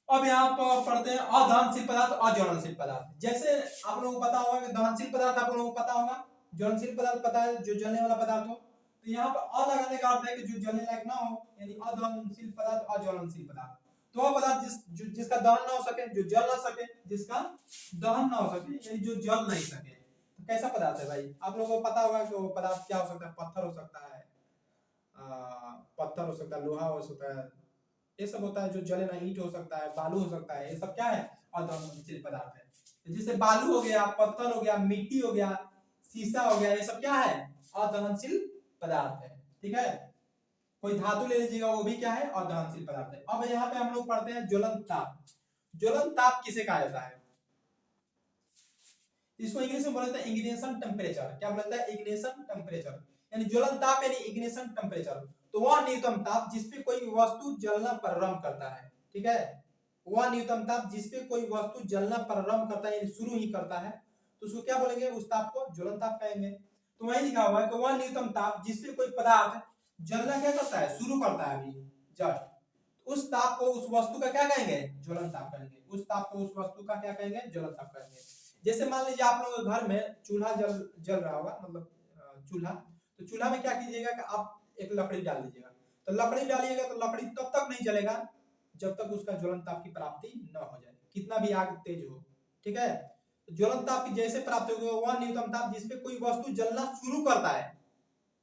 अब यहाँ पर पढ़ते हैं अदहनशील पदार्थ, अज्वलनशील पदार्थ। जैसे आप लोगों को पता होगा कि दहनशील पदार्थ आप लोगों को पता होगा, ज्वलनशील पदार्थ पता है जो जलने वाला पदार्थ हो। तो यहाँ पर अ लगाने का अर्थ है कि जो जलने लायक ना हो, यानी अदहनशील पदार्थ, अज्वलनशील पदार्थ। तो वह पदार्थ जिसका दहन ना हो सके, जो जल ना सके, जिसका दहन ना हो सके, यानी जो जल नहीं सके। तो कैसा पदार्थ है भाई? आप लोगों को पता होगा कि वो पदार्थ क्या हो सकता है? पत्थर हो सकता है, पत्थर हो सकता है, लोहा हो सकता है, ये सब होता है जो जले ना। ईंट हो सकता है, बालू हो सकता है, ये सब क्या है? अदहनशील पदार्थ है। जैसे बालू हो गया, पत्थर हो गया, मिट्टी हो गया, शीशा हो गया, ये सब क्या है? अदहनशील पदार्थ है। ठीक है, कोई धातु ले लीजिएगा, वो भी क्या है? अदहनशील पदार्थ है। अब यहाँ पे हम लोग पढ़ते हैं ज्वलन ताप। ज्वलन ताप किसे कहा जाता है? इसको इंग्लिश में बोला जाता है इग्निशन टेम्परेचर। क्या बोला जाता है? इग्निशन टेम्परेचर, यानी ज्वलन ताप यानी इग्निशन टेम्परेचर। तो वह न्यूनतम ताप जिसपे कोई वस्तु जलना प्रारंभ करता है। ठीक है, वह न्यूनतम ताप जिसपे कोई वस्तु जलना प्रारंभ करता है, यानी शुरू ही करता है, तो उसको क्या बोलेंगे? उस ताप को ज्वलन ताप कहेंगे। तो वही लिखा हुआ है कि वह न्यूनतम ताप जिसपे कोई पदार्थ जलना क्या करता है? शुरू करता है अभी जस्ट, उस ताप को, उस वस्तु का क्या कहेंगे? ज्वलन ताप कहेंगे। उस ताप को, उस वस्तु का क्या कहेंगे? ज्वलन ताप कहेंगे। जैसे मान लीजिए आप लोगों के घर में चूल्हा जल रहा होगा, मतलब चूल्हा, तो चूल्हा में क्या कीजिएगा कि आप एक लकड़ी डाल दीजिएगा। तो लकड़ी डालिएगा तो लकड़ी तब तक नहीं जलेगा जब तक उसका ज्वलन ताप की प्राप्ति न हो जाए, कितना भी आग तेज हो। ठीक है, तो ज्वलन ताप की जैसे प्राप्ति होगी वह न्यूनतम ताप जिसपे कोई वस्तु जलना शुरू करता है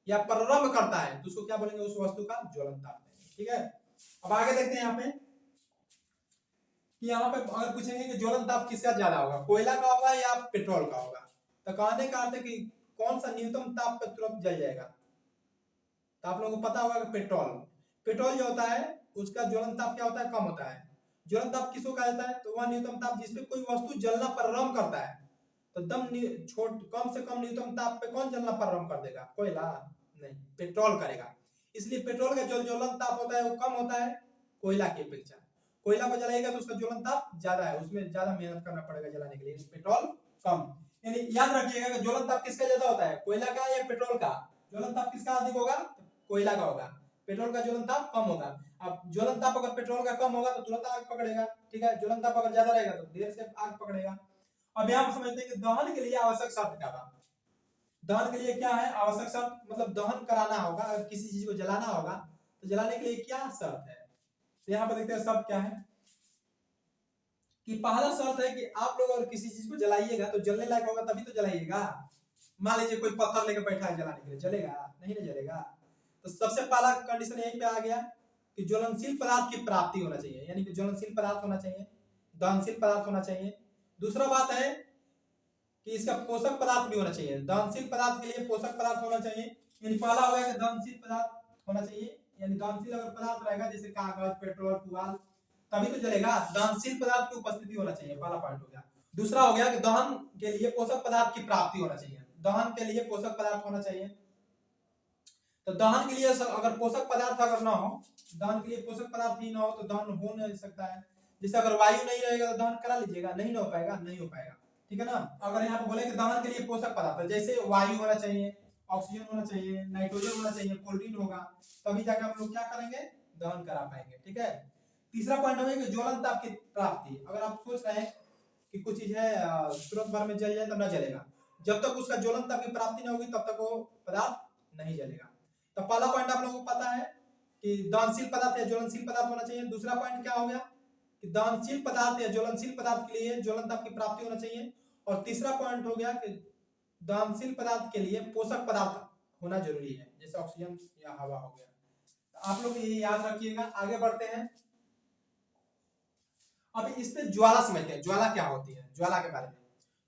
या प्रारंभ करता है, तो उसको क्या बोलेंगे? उस वस्तु का ज्वलन ताप। ठीक है, अब आगे देखते हैं यहाँ पे कि यहाँ पे अगर पूछेंगे कि ज्वलन ताप किसका ज्यादा होगा, कोयला का होगा या पेट्रोल का होगा, तो कहने का अर्थ है कि कौन सा न्यूनतम ताप पे तुरंत जल जाएगा। तो आप लोगों को पता होगा कि पेट्रोल जो होता है उसका ज्वलन ताप क्या होता है? कम होता है। ज्वलन ताप किसको कहा जाता है? तो वह न्यूनतम ताप जिसपे कोई वस्तु जलना प्रारंभ करता है। तो कम से कम न्यूनतम ताप पे कौन जलना प्रारंभ कर देगा? कोयला नहीं, पेट्रोल करेगा। इसलिए पेट्रोल का जो ज्वलन ताप होता है वो कम होता है कोयला की अपेक्षा। कोयला को जलाएगा तो उसका ज्वलन ताप ज्यादा है, उसमें ज्यादा मेहनत करना पड़ेगा जलाने के लिए, पेट्रोल कम। यानी याद रखिएगा कि ज्वलन ताप किसका ज्यादा होता है? कोयला का या पेट्रोल का? ज्वलन ताप किसका अधिक होगा? कोयला का होगा। पेट्रोल का ज्वलन ताप कम होगा। अब ज्वलन ताप अगर पेट्रोल का कम होगा तो तुरंत आग पकड़ेगा। ठीक है, ज्वलन ताप अगर ज्यादा रहेगा तो देर से आग पकड़ेगा। अब यहाँ पर समझते हैं कि दहन के लिए आवश्यक शर्त क्या था। दहन के लिए क्या है आवश्यक शर्त? मतलब दहन कराना होगा, अगर किसी चीज को जलाना होगा तो जलाने के लिए क्या शर्त है? तो यहाँ पर देखते हैं शर्त क्या है कि पहला शर्त है कि आप लोग अगर किसी चीज को जलाइएगा तो जलने लायक होगा तभी तो जलाइएगा। मान लीजिए कोई पत्थर लेकर बैठा है जलाने के लिए, जलेगा? नहीं ना जलेगा। तो सबसे पहला कंडीशन यहीं पे आ गया कि ज्वलनशील पदार्थ की प्राप्ति होना चाहिए, यानी कि ज्वलनशील पदार्थ होना चाहिए, दहनशील पदार्थ होना चाहिए। दूसरा बात है कि इसका पोषक पदार्थ भी होना चाहिए। दहनशील पदार्थ के लिए पोषक पदार्थ होना चाहिए, यानी पहला हो गया कि दहनशील पदार्थ होना चाहिए, यानी दहनशील अगर पदार्थ रहेगा जैसे कागज, पेट्रोल, पुआल, तभी तो जलेगा। दहनशील पदार्थ की उपस्थिति होना चाहिए, पहला पॉइंट हो गया। दूसरा हो गया कि दहन के लिए पोषक पदार्थ की प्राप्ति होना चाहिए। दहन के लिए पोषक पदार्थ होना चाहिए। तो दहन के लिए अगर पोषक पदार्थ अगर ना हो, दहन के लिए पोषक पदार्थ ही ना हो तो दहन हो नहीं सकता है। जैसे अगर वायु नहीं रहेगा तो दहन करा लीजिएगा, नहीं हो पाएगा, नहीं हो पाएगा। ठीक है ना। अगर यहाँ पे बोले कि दहन के लिए पोषक पदार्थ जैसे वायु होना चाहिए, ऑक्सीजन होना चाहिए, नाइट्रोजन होना चाहिए, क्लोरीन होगा, तभी जाकर हम लोग क्या करेंगे? दहन करा पाएंगे। ठीक है। तीसरा पॉइंट है कि ज्वलन ताप की प्राप्ति। अगर आप सोच रहे हैं कि कुछ चीज है तुरंत भर में जल जाए तो ना जलेगा, जब तक उसका ज्वलन ताप की प्राप्ति नहीं होगी तब तक वो पदार्थ नहीं जलेगा। तो पहला पॉइंट आप लोगों को पता है कि दहनशील पदार्थ या ज्वलनशील पदार्थ होना चाहिए। दूसरा पॉइंट क्या हो गया कि दहनशील पदार्थ या ज्वलनशील पदार्थ के लिए ज्वलन ताप की प्राप्ति होना चाहिए। और तीसरा पॉइंट हो गया कि दहनशील पदार्थ के लिए पोषक पदार्थ होना जरूरी है, जैसे ऑक्सीजन या हवा हो गया। तो आप लोग ये याद रखिएगा। आगे बढ़ते हैं। अब इस पे ज्वाला समझते हैं, ज्वाला क्या होती है, ज्वाला के बारे में।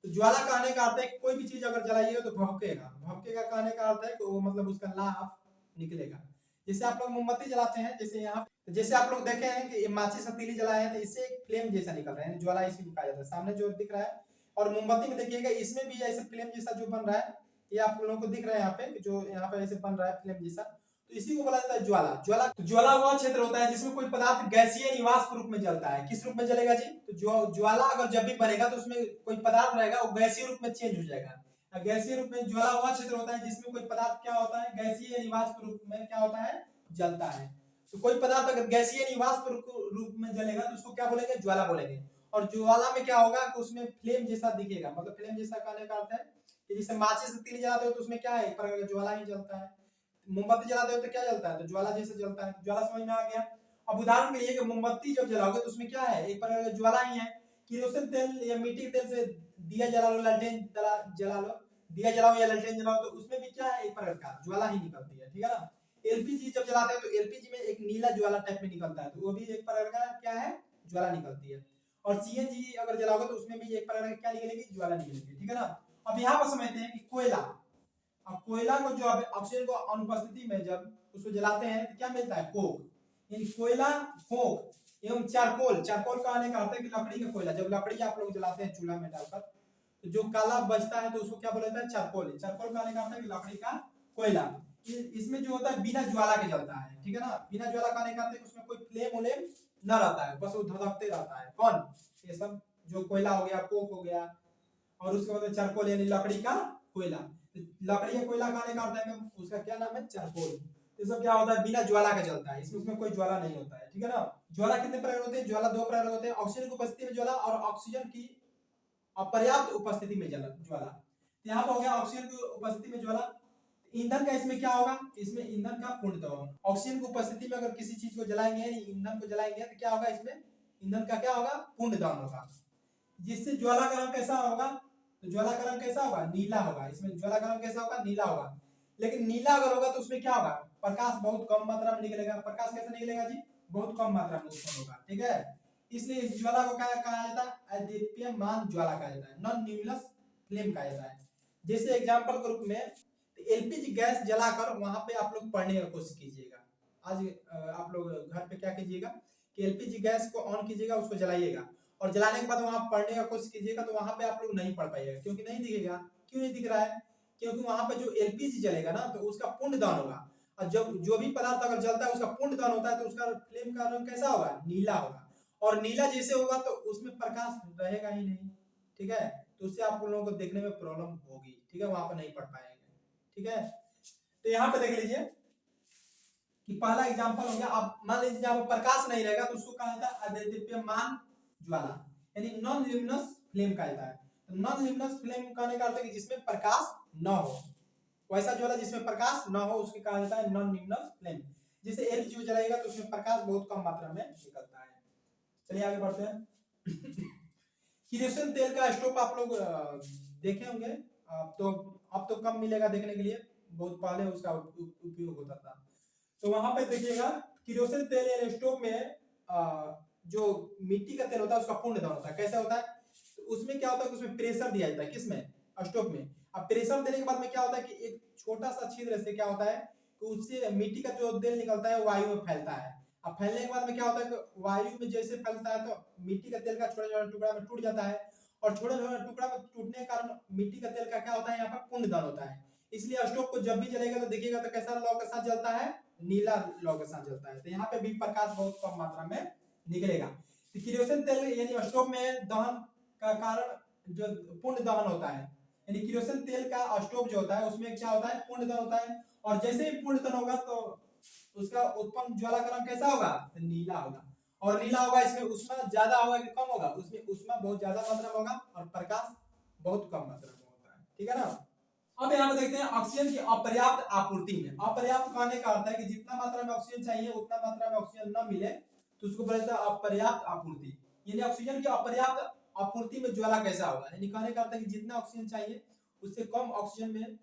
तो ज्वाला कहने का अर्थ है कि कोई भी चीज अगर जलाइएगा तो भभकेगा। भभकेगा कहने का अर्थ है कि वो मतलब उसका लाभ निकलेगा। जैसे आप लोग मोमबत्ती जलाते हैं, जैसे यहाँ तो जैसे आप लोग देखे हैं कि माचिस हथेली जलाए हैं तो इससे एक फ्लेम जैसा निकल रहा है, ज्वाला इसी को कहा जाता है। सामने जो दिख रहा है, और मोमबत्ती में देखिएगा इसमें भी ऐसे फ्लेम जैसा जो बन रहा है, ये आप लोगों को दिख रहा है यहाँ पे, जो यहाँ पे ऐसे बन रहा है फ्लेम जैसा, तो इसी को बोला जाता है ज्वाला। ज्वाला वह क्षेत्र होता है जिसमें कोई पदार्थ गैसीय निवास के रूप में जलता है। किस रूप में जलेगा जी? तो ज्वाला अगर जब भी बनेगा तो उसमें कोई पदार्थ रहेगा, वो गैसीय रूप में चेंज हो जाएगा। गैसीय रूप में ज्वाला वह क्षेत्र होता है जिसमें कोई पदार्थ क्या होता है? गैसीय निवास के रूप में क्या होता है? जलता है। तो कोई पदार्थ अगर गैसीय नहीं वाष्प रूप में जलेगा तो उसको क्या बोलेंगे, ज्वाला बोलेंगे। और ज्वाला में क्या होगा कि उसमें फ्लेम जैसा दिखेगा, मतलब फ्लेम जैसा कहने का अर्थ है कि जैसे माचिस से तीली जलाते हो तो उसमें क्या है, एक प्रकार का ज्वाला ही जलता है। मोमबत्ती जलाते हो तो क्या जलता है, तो ज्वाला जैसे जलता है। ज्वाला समझ में आ गया। अब उदाहरण के लिए कि मोमबत्ती जब जलाओगे तो उसमें क्या है, एक प्रकार का ज्वाला ही है। किरोसिन तेल या मिट्टी के तेल से दिया जला लो, लालटेन जला लो, दिया जलाओ या लालटेन जलाओ तो उसमें भी क्या है, एक प्रकार का ज्वाला ही निकलती है, ठीक है ना। एलपीजी जब जलाते हैं तो एलपीजी में एक नीला ज्वाला टाइप में निकलता है, तो वो भी एक प्रकार का क्या है, ज्वाला निकलती है। और सीएनजी अगर जलाओगे तो उसमें भी एक प्रकार का क्या निकलेगी, ज्वाला निकलेगी, ठीक है ना। अब यहाँ पर समझते हैं कि कोयला, अब कोयला को जो ऑक्सीजन को अनुपस्थिति में जब उसको जलाते हैं तो क्या मिलता है, कोक। यानी कोयला, कोक एवं चारकोल, चारकोल का आने का अर्थ है कि लकड़ी का कोयला, जब लकड़ी आप लोग जलाते हैं चूल्हा में डालकर तो जो काला बचता है तो उसको क्या बोला जाता है, चारकोल। चारकोल का आने का अर्थ है कि लकड़ी का कोयला। इसमें जो होता है बिना ज्वाला के जलता है, ठीक है ना। बिना ज्वाला का आने का अर्थ है कि उसमें कोई फ्लेम उलेम न रहता है, बस वो धधकते रहता है। कौन, ये सब जो कोयला हो गया, कोक हो गया, और उसके बाद चारकोल यानी लकड़ी का कोयला। लकड़ी का कोयला खाने का अर्थ है कि उसका क्या नाम है, चारकोल। ये सब क्या होता है, बिना ज्वाला का जलता है, इसमें कोई ज्वाला नहीं होता है, ठीक है ना। ज्वाला कितने प्रकार होते हैं, ज्वाला दो प्रकार होते हैं, ऑक्सीजन की उपस्थिति में ज्वाला और ऑक्सीजन की अपर्याप्त उपस्थिति में ज्वाला। यहाँ पर हो गया ऑक्सीजन की उपस्थिति में ज्वाला। ईंधन का इसमें क्या होगा, इसमें ईंधन का पूर्ण दहन। ऑक्सीजन की उपस्थिति में अगर किसी चीज को जलाएंगे, ईंधन को जलाएंगे तो क्या होगा, इसमें ईंधन का क्या होगा, पूर्ण दहन होगा, जिससे ज्वाला का रंग कैसा होगा, तो ज्वाला का रंग कैसा होगा, नीला होगा। इसमें ज्वाला का रंग कैसा होगा, नीला होगा। लेकिन नीला अगर होगा तो उसमें क्या होगा, प्रकाश बहुत कम मात्रा में निकलेगा। प्रकाश कैसे निकलेगा जी, बहुत कम मात्रा में उत्पन्न होगा, ठीक है। इसलिए इस ज्वाला को क्या कहा जाता है, अदीप्यमान ज्वाला कहा जाता है, नॉन ल्यूमिनस फ्लेम कहा जाता है। जैसे एग्जांपल के रूप में एलपीजी गैस जलाकर वहां पे आप लोग पढ़ने का कोशिश कीजिएगा। आज आप लोग घर पे क्या कीजिएगा कि एलपीजी गैस को ऑन कीजिएगा, उसको जलाइएगा और जलाने के बाद वहां पढ़ने का कोशिश कीजिएगा तो वहां पे आप लोग नहीं पढ़ पाइएगा, क्योंकि नहीं दिखेगा। क्यों नहीं दिख रहा है, क्योंकि वहां पे जो एलपीजी जलेगा ना तो उसका पूर्ण दहन होगा, और जब जो भी पदार्थ अगर जलता है उसका पूर्ण दहन होता है तो उसका फ्लेम का रंग कैसा होगा, नीला होगा। और नीला जैसे होगा तो उसमें प्रकाश रहेगा ही नहीं, ठीक है। तो उससे आप लोगों को देखने में प्रॉब्लम होगी, ठीक है, वहां पर नहीं पढ़ पाएंगे, ठीक है। तो यहाँ पे देख लीजिए कि पहला एग्जांपल हो गया। आप मान लीजिए जहां पर प्रकाश नहीं रहेगा तो उसको कहा जाता है अदेदीप्यमान ज्वाला, यानी नॉन ल्यूमिनस फ्लेम कहा जाता है। तो नॉन ल्यूमिनस फ्लेम कहने का अर्थ है कि जिसमें प्रकाश न हो, वैसा ज्वाला जिसमें प्रकाश न हो उसके कहा जाता है नॉन ल्यूमिनस फ्लेम। जैसे एलपीजी जलाएगा तो उसमें प्रकाश बहुत कम मात्रा में निकलता है। चलिए आगे बढ़ते हैं। किरोसिन तेल का स्टोव आप लोग देखे होंगे, अब तो कम मिलेगा देखने के लिए, बहुत पहले उसका उपयोग होता था। तो वहां पे देखिएगा किरोसिन तेल या स्टोव में जो मिट्टी का तेल होता है उसका पूर्ण दहन होता है। कैसे होता है, तो उसमें क्या होता है कि उसमें प्रेशर दिया जाता है, किसमें, स्टोव में। अब प्रेशर देने के बाद में क्या होता है कि एक छोटा सा छिद्र से क्या होता है कि उससे मिट्टी का जो तेल निकलता है वायु में फैलता है। अब फैलने के बाद में क्या होता है कि वायु में जैसे फैलता है तो मिट्टी का तेल का छोटा छोटा टुकड़ा में टूट जाता है, और छोटा छोटा टुकड़ा में टूटने के कारण मिट्टी का तेल का क्या होता है, यहाँ पर पूर्ण दहन होता है। इसलिए स्टोव को जब भी जलेगा तो देखिएगा तो कैसा लौ के साथ जलता है, नीला लौ के साथ जलता है। तो यहाँ पे भी प्रकाश बहुत कम मात्रा में निकलेगा। तो किरोसिन तेल यानी स्टोव में दहन का कारण जो पूर्ण दहन होता है, यानी किरोसिन तेल का स्टोव जो होता है उसमें क्या होता है, पूर्ण दहन होता है। और जैसे ही पूर्ण दहन होगा तो उसका उत्पन्न ज्वाला का रंग कैसा होगा, तो नीला होगा। और नीला होगा, इसमें ऊष्मा ज्यादा होगा कि कम होगा, उसमें ऊष्मा बहुत ज्यादा मात्रा में होगा और प्रकाश बहुत कम मात्रा में होता है, ठीक है ना। अब यहाँ पे देखते हैं ऑक्सीजन की अपर्याप्त आपूर्ति में। अपर्याप्त कहने का अर्थ है कि जितना मात्रा में ऑक्सीजन चाहिए उतना मात्रा में ऑक्सीजन न मिले तो उसको बोला जाता है अपर्याप्त आपूर्ति। यानी ऑक्सीजन की अपर्याप्त आपूर्ति में ज्वाला कैसा होगा, यानी कहने का अर्थ है कि जितना ऑक्सीजन चाहिए उससे कम ऑक्सीजन में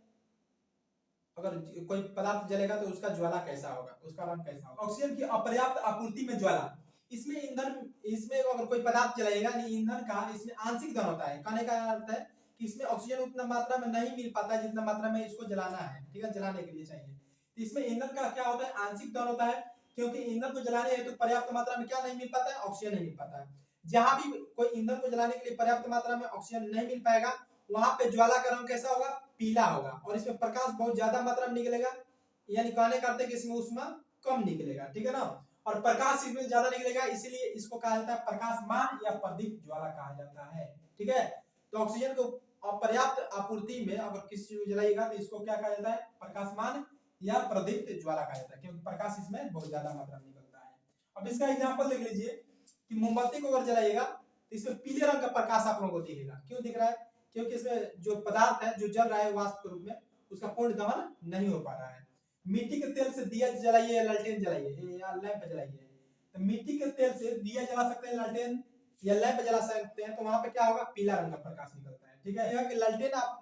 अगर कोई पदार्थ जलेगा तो उसका ज्वाला कैसा होगा, उसका रंग कैसा होगा। ऑक्सीजन की अपर्याप्त आपूर्ति में ज्वाला, इसमें अगर कोई पदार्थ जलाएगा नहीं, ईंधन का इसमें आंशिक दहन होता है। कहने का अर्थ है कि इसमें ऑक्सीजन उतना मात्रा में नहीं मिल पाता है जितना मात्रा में इसको जलाना है, ठीक है, जलाने के लिए चाहिए। तो इसमें ईंधन का क्या होता है, आंशिक दहन होता है, क्योंकि ईंधन को जलाने हेतु पर्याप्त मात्रा में क्या नहीं मिल पाता है, ऑक्सीजन नहीं मिल पाता है। जहां भी कोई ईंधन को जलाने के लिए पर्याप्त मात्रा में ऑक्सीजन नहीं मिल पाएगा वहां पे ज्वाला का रंग कैसा होगा, पीला होगा, और इसमें प्रकाश बहुत ज्यादा मात्रा में निकलेगा। यानी कहने का अर्थ है कि इसमें ऊष्मा कम निकलेगा, ठीक है ना। और प्रकाश इसमें ज्यादा निकलेगा, इसीलिए इसको कहा जाता है प्रकाशमान या प्रदीप्त ज्वाला कहा जाता है, ठीक है। तो ऑक्सीजन को अपर्याप्त आपूर्ति में अगर किसी चीज जलाएगा तो इसको क्या कहा जाता है, प्रकाशमान या प्रदीप्त ज्वाला कहा जाता है, क्योंकि प्रकाश इसमें बहुत ज्यादा मात्रा में निकलता है। अब इसका एग्जांपल देख लीजिए कि मोमबत्ती को अगर जलाइएगा तो इसमें पीले रंग का प्रकाश आप लोगों को दिखेगा। क्यों दिख रहा है? क्योंकि इसमें जो पदार्थ है जो जल रहा है वाष्प के रूप में, उसका पूर्ण दहन नहीं हो पा रहा है। मिट्टी के तेल से दिया जलाइए या लालटेन जलाइए या लैंप जलाइए, तो मिट्टी के तेल से दिया जला सकते हैं, लालटेन या लैंप जला सकते हैं, तो वहां पे क्या होगा? पीला रंग का प्रकाश निकलता है। ठीक है, यह कि लालटेन आप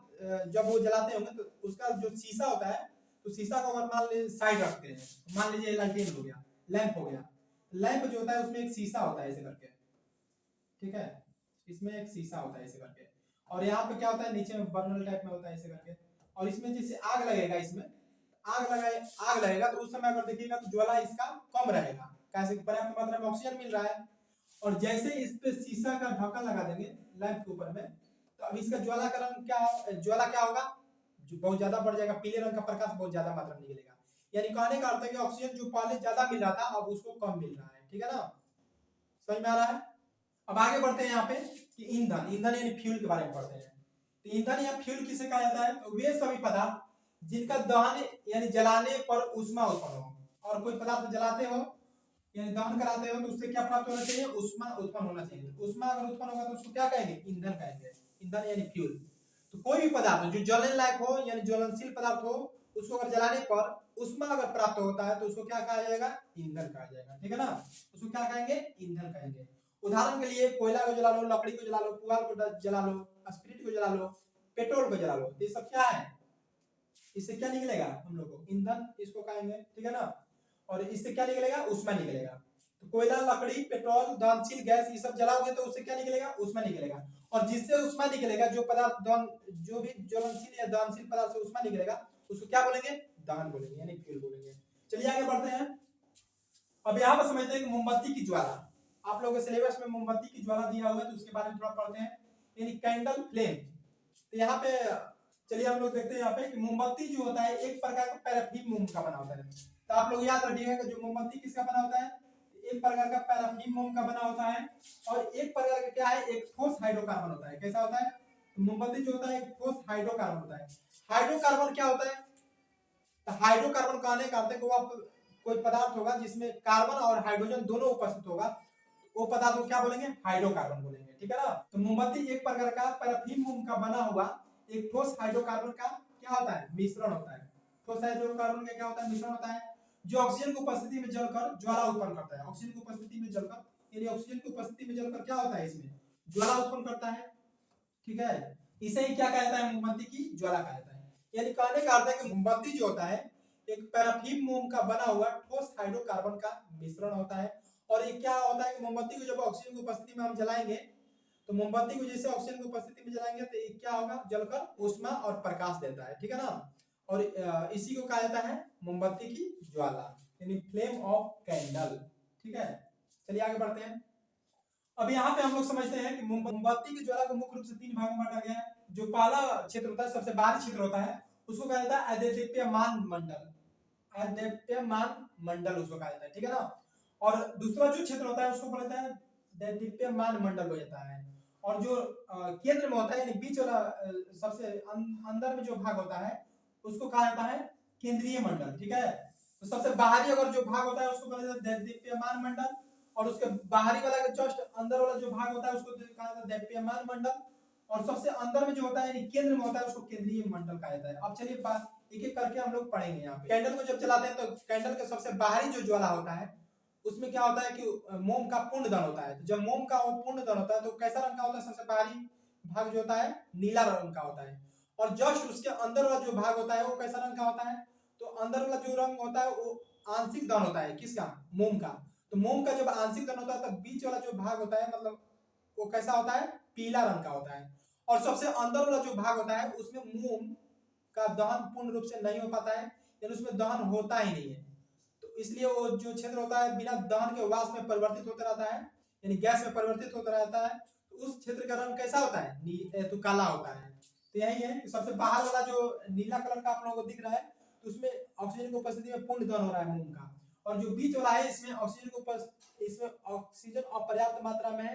जब वो जलाते होंगे तो उसका जो शीशा होता है, तो शीशा को अगर मान लीजिए साइड रखते हैं, मान लीजिए लालटेन हो गया, लैंप हो गया, लैंप जो होता है उसमें एक शीशा होता है ऐसे करके, ठीक है, इसमें एक शीशा होता है ऐसे करके, और यहाँ पे क्या होता है? नीचे में बर्नल टाइप में होता है ऐसे करके, और इसमें जैसे आग लगेगा, इसमें आग लगेगा तो उस समय अगर देखिएगा तो ज्वाला इसका कम रहेगा, कैसे? पर्याप्त मात्रा में ऑक्सीजन मिल रहा है। और जैसे इस पे शीशा का ढक्कन लगा देंगे लैंप के ऊपर में, तो अब इसका ज्वाला का रंग ज्वाला क्या होगा? जो बहुत ज्यादा बढ़ जाएगा, पीले रंग का प्रकाश बहुत ज्यादा मात्रा में निकलेगा। यानी कहने का अर्थ है कि ऑक्सीजन जो पहले ज्यादा मिल रहा था अब उसको कम मिल रहा है। ठीक है ना, समझ में आ रहा है? अब आगे बढ़ते हैं यहाँ पे कि ईंधन यानी फ्यूल के बारे में पढ़ते हैं। तो ईंधन या फ्यूल किसे कहा जाता है? तो वे सभी पदार्थ जिनका दहन यानी जलाने पर ऊष्मा उत्पन्न हो, और कोई पदार्थ जलाते हो यानी दहन कराते हो तो उससे क्या प्राप्त होना चाहिए? ऊष्मा उत्पन्न होना चाहिए। ऊष्मा अगर उत्पन्न होगा तो उसको क्या कहेंगे? ईंधन कहेंगे। ईंधन यानी फ्यूल। तो कोई भी पदार्थ जो जलने लायक हो यानी ज्वलनशील पदार्थ हो, उसको अगर जलाने पर ऊष्मा अगर प्राप्त होता है तो उसको क्या कहा जाएगा? ईंधन कहा जाएगा। ठीक है ना, उसको क्या कहेंगे? ईंधन कहेंगे। उदाहरण के लिए कोयला को जला लो, लकड़ी को जला लो, पुआल को जला लो, स्पिरिट को जला लो, पेट्रोल को जला लो, ये सब क्या है? इससे क्या निकलेगा? हम लोग को ईंधन इसको कहेंगे। ठीक है ना, और इससे क्या निकलेगा? ऊष्मा निकलेगा। तो कोयला, लकड़ी, पेट्रोल, दहनशील गैस, ये सब जलाओगे तो उससे क्या निकलेगा? ऊष्मा निकलेगा। और जिससे ऊष्मा निकलेगा, जो पदार्थ जो भी ज्वलनशील या दहनशील पदार्थ से ऊष्मा निकलेगा उसको क्या बोलेंगे? दहन बोलेंगे यानी फ्यूल बोलेंगे। चलिए आगे बढ़ते हैं। अब यहाँ पर समझते हैं कि मोमबत्ती की ज्वाला, आप लोगों के सिलेबस में मोमबत्ती की ज्वाला दिया हुआ है तो उसके बारे में थोड़ा पढ़ते हैं, यानी कैंडल फ्लेम। तो यहाँ पे चलिए हम लोग देखते हैं यहाँ पे कि मोमबत्ती जो होता है एक प्रकार का पैराफिन मोम का बना होता है। तो आप लोग याद रखिएगा कि जो मोमबत्ती किसका बना होता है? एक प्रकार का पैराफिन मोम का बना होता है, और एक प्रकार का क्या है? एक ठोस हाइड्रोकार्बन होता है। कैसा होता है? तो मोमबत्ती जो होता है एक ठोस हाइड्रोकार्बन होता है। हाइड्रोकार्बन क्या होता है? तो हाइड्रोकार्बन कहने का अर्थ है कि वो कोई पदार्थ होगा जिसमें कार्बन और हाइड्रोजन दोनों उपस्थित होगा, वो पदार्थ को क्या बोलेंगे? हाइड्रोकार्बन बोलेंगे। ठीक है ना, तो मोमबत्ती एक प्रकार का पैराफिन मोम का बना हुआ एक ठोस हाइड्रोकार्बन का क्या होता है? मिश्रण होता है। ठोस हाइड्रोकार्बन का क्या होता है? मिश्रण होता है, जो ऑक्सीजन की उपस्थिति में जलकर ज्वाला उत्पन्न करता है। ऑक्सीजन की उपस्थिति में जलकर, यानी ऑक्सीजन की उपस्थिति में जलकर क्या होता है? इसमें ज्वाला उत्पन्न करता है। ठीक है, इसे ही क्या कहता है? मोमबत्ती की ज्वाला कहता है। यानी कहने का अर्थ है कि मोमबत्ती जो होता है एक पैराफिन मोम का बना हुआ ठोस हाइड्रोकार्बन का मिश्रण होता है। और ये क्या होता है कि मोमबत्ती को जब ऑक्सीजन की उपस्थिति में हम जलाएंगे, तो मोमबत्ती को जैसे ऑक्सीजन की उपस्थिति में जलाएंगे तो ये क्या होगा? जलकर ऊष्मा और प्रकाश देता है। ठीक है ना, और इसी को कहा जाता है मोमबत्ती की ज्वाला, यानी फ्लेम ऑफ कैंडल। ठीक है, चलिए आगे बढ़ते हैं। अब यहाँ पे हम लोग समझते हैं कि मोमबत्ती की ज्वाला को मुख्य रूप से 3 भागों में बांटा गया है। जो पहला क्षेत्र होता है, सबसे बाहरी क्षेत्र होता है, उसको कहा जाता है अदेदीप्यमान मंडल। अदेदीप्यमान मंडल उसको कहा जाता है। ठीक है ना, और दूसरा जो क्षेत्र होता है उसको बोला जाता है दैदीप्यमान मंडल हो जाता है। और जो केंद्र में होता है यानी बीच वाला सबसे अंदर में जो भाग होता है उसको कहा जाता है केंद्रीय मंडल। ठीक है, तो सबसे बाहरी अगर जो भाग होता है उसको बोला जाता है दैदीप्यमान मंडल, और उसके बाहरी वाला जस्ट अंदर वाला जो भाग होता है उसको कहा जाता है दैदीप्यमान मंडल, और सबसे अंदर में जो होता है यानी केंद्र में होता है उसको केंद्रीय मंडल कहा जाता है। अब चलिए एक एक करके हम लोग पढ़ेंगे। यहाँ पे कैंडल को जब जलाते हैं तो कैंडल के सबसे बाहरी जो ज्वाला होता है उसमें क्या होता है कि मोम का पूर्ण दहन होता है। तो जब मोम का पूर्ण दहन होता है तो कैसा रंग का होता है? सबसे बाहरी भाग जो होता है नीला रंग का होता है, और जस्ट उसके अंदर वाला जो भाग होता है वो कैसा रंग का होता है? तो अंदर वाला जो रंग होता है वो आंशिक दहन होता है। किसका? मोम का। तो मोम का जब आंशिक दहन होता है तब बीच वाला जो भाग होता है मतलब वो कैसा होता है? पीला रंग का होता है, और सबसे अंदर वाला जो भाग होता है उसमें मोम का दहन पूर्ण रूप से नहीं हो पाता है, यानी उसमें दहन होता ही नहीं है। तो इसलिए वो जो क्षेत्र होता है बिना दहन के वाष्प में परिवर्तित होता रहता है, यानी गैस में परिवर्तित होता रहता है। तो उस क्षेत्र का रंग कैसा होता है? तो काला होता है। तो यही है कि सबसे बाहर वाला जो नीला कलर का आप लोगों को दिख रहा है तो उसमें ऑक्सीजन की उपस्थिति में पूर्ण दहन हो रहा है मोम का, और जो बीच वाला है इसमें ऑक्सीजन अपर्याप्त मात्रा में है।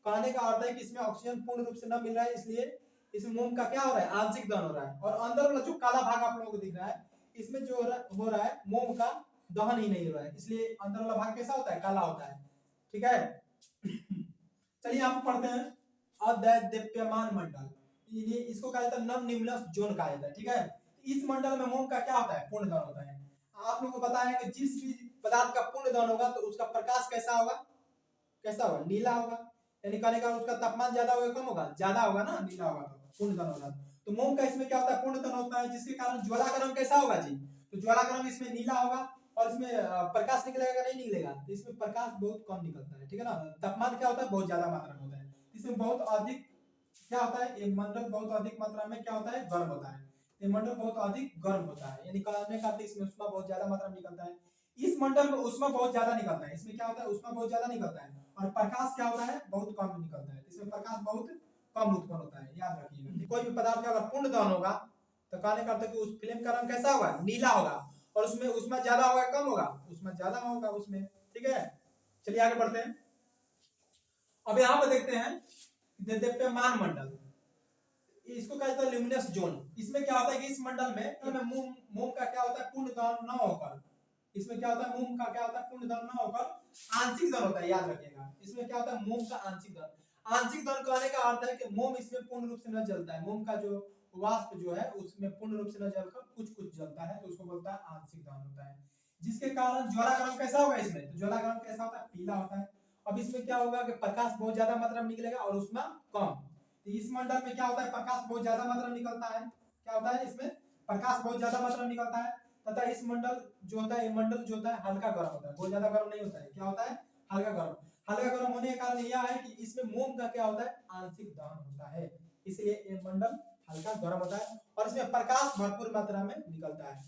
कहने का अर्थ है कि इसमें ऑक्सीजन पूर्ण रूप से न मिल रहा है, इसलिए इसमें मोम का क्या हो रहा है? आंशिक दहन हो रहा है। और अंदर वाला जो काला भाग आप लोगों को दिख रहा है इसमें जो हो रहा है मोम का दहन ही नहीं हो रहा है, इसलिए अंदर वाला भाग कैसा होता है, काला होता है। ठीक है। चलिए आप पढ़ते हैं अदैदीप्यमान मंडल, ये इसको कहा जाता है नॉन न्यूमिनस जोन कहा जाता है। ठीक है। इस मंडल में मोम का क्या होता है, पूर्ण दान होता है। आप लोगों को पता है कि जिस भी पदार्थ का पूर्ण दान होगा तो उसका प्रकाश कैसा होगा, कैसा होगा, नीला होगा। यानी कहने का उसका तापमान ज्यादा होगा कम होगा, ज्यादा होगा ना, नीला होगा तो पूर्ण दान होगा। तो मोम का इसमें क्या होता है, पूर्ण दान होता है, जिसके कारण ज्वाला का रंग कैसा होगा जी, तो ज्वाला का रंग इसमें नीला होगा और इसमें प्रकाश निकलेगा नहीं निकलेगा, तो इसमें प्रकाश बहुत कम निकलता है। ठीक है ना। तापमान क्या होता है, बहुत ज्यादा मात्रा में होता है, इसमें बहुत अधिक क्या होता है, ये मंडल बहुत अधिक मात्रा में क्या होता है, गर्म होता है। ये मंडल बहुत अधिक गर्म होता है, यानी कहने का अर्थ इसमें उष्मा बहुत ज्यादा मात्रा में निकलता है। इस मंडल में उष्मा बहुत ज्यादा निकलता है, इसमें क्या होता है, उष्मा बहुत ज्यादा निकलता है और प्रकाश क्या होता है, बहुत कम निकलता है, इसमें प्रकाश बहुत कम उत्पन्न होता है, याद रखिएगा। कोई भी पदार्थ का अगर पूर्ण दहन होगा तो कहने का अर्थ है कि उस फिल्म का रंग कैसा होगा, नीला होगा, और उसमें उष्मा ज्यादा होगा कम होगा, उष्मा ज्यादा होगा उसमें। ठीक है। चलिए आगे बढ़ते हैं। अब यहाँ पर देखते हैं देदीप्यमान मंडल, इसको कहा जाता है ल्यूमिनस जोन। इसमें क्या होता है कि इस मंडल में मोम का क्या होता है, पूर्ण दहन न होकर, इसमें क्या होता है, मोम का क्या होता है, पूर्ण दहन न होकर आंशिक दहन होता है, याद रखिएगा। इसमें क्या होता है, मोम का आंशिक दहन। आंशिक दहन कहने का अर्थ है कि मोम इसमें पूर्ण रूप से न जलता है, मोम का जो वाष्प जो है उसमें पूर्ण रूप से न जलकर कुछ कुछ जलता है, तो उसको बोलता है आंशिक दहन होता है, जिसके कारण ज्वाला का रंग कैसा होगा, इसमें तो ज्वाला का रंग कैसा होता है, पीला होता है। अब इसमें क्या होगा कि प्रकाश बहुत ज्यादा मात्रा में निकलेगा और उष्मा कम। तो इस मंडल में क्या होता है, प्रकाश बहुत ज्यादा मात्रा में निकलता है, क्या होता है, इसमें प्रकाश बहुत ज्यादा मात्रा में निकलता है, तथा इस मंडल जो होता है, ये मंडल जो होता है हल्का गर्म होता है, बहुत ज्यादा गर्म नहीं होता है, क्या होता है, हल्का गर्म। हल्का गर्म होने के कारण यह है कि इसमें मोम का क्या होता है, आंशिक दहन होता है, इसलिए ये मंडल हल्का गर्म होता है और इसमें प्रकाश भरपूर मात्रा में निकलता है।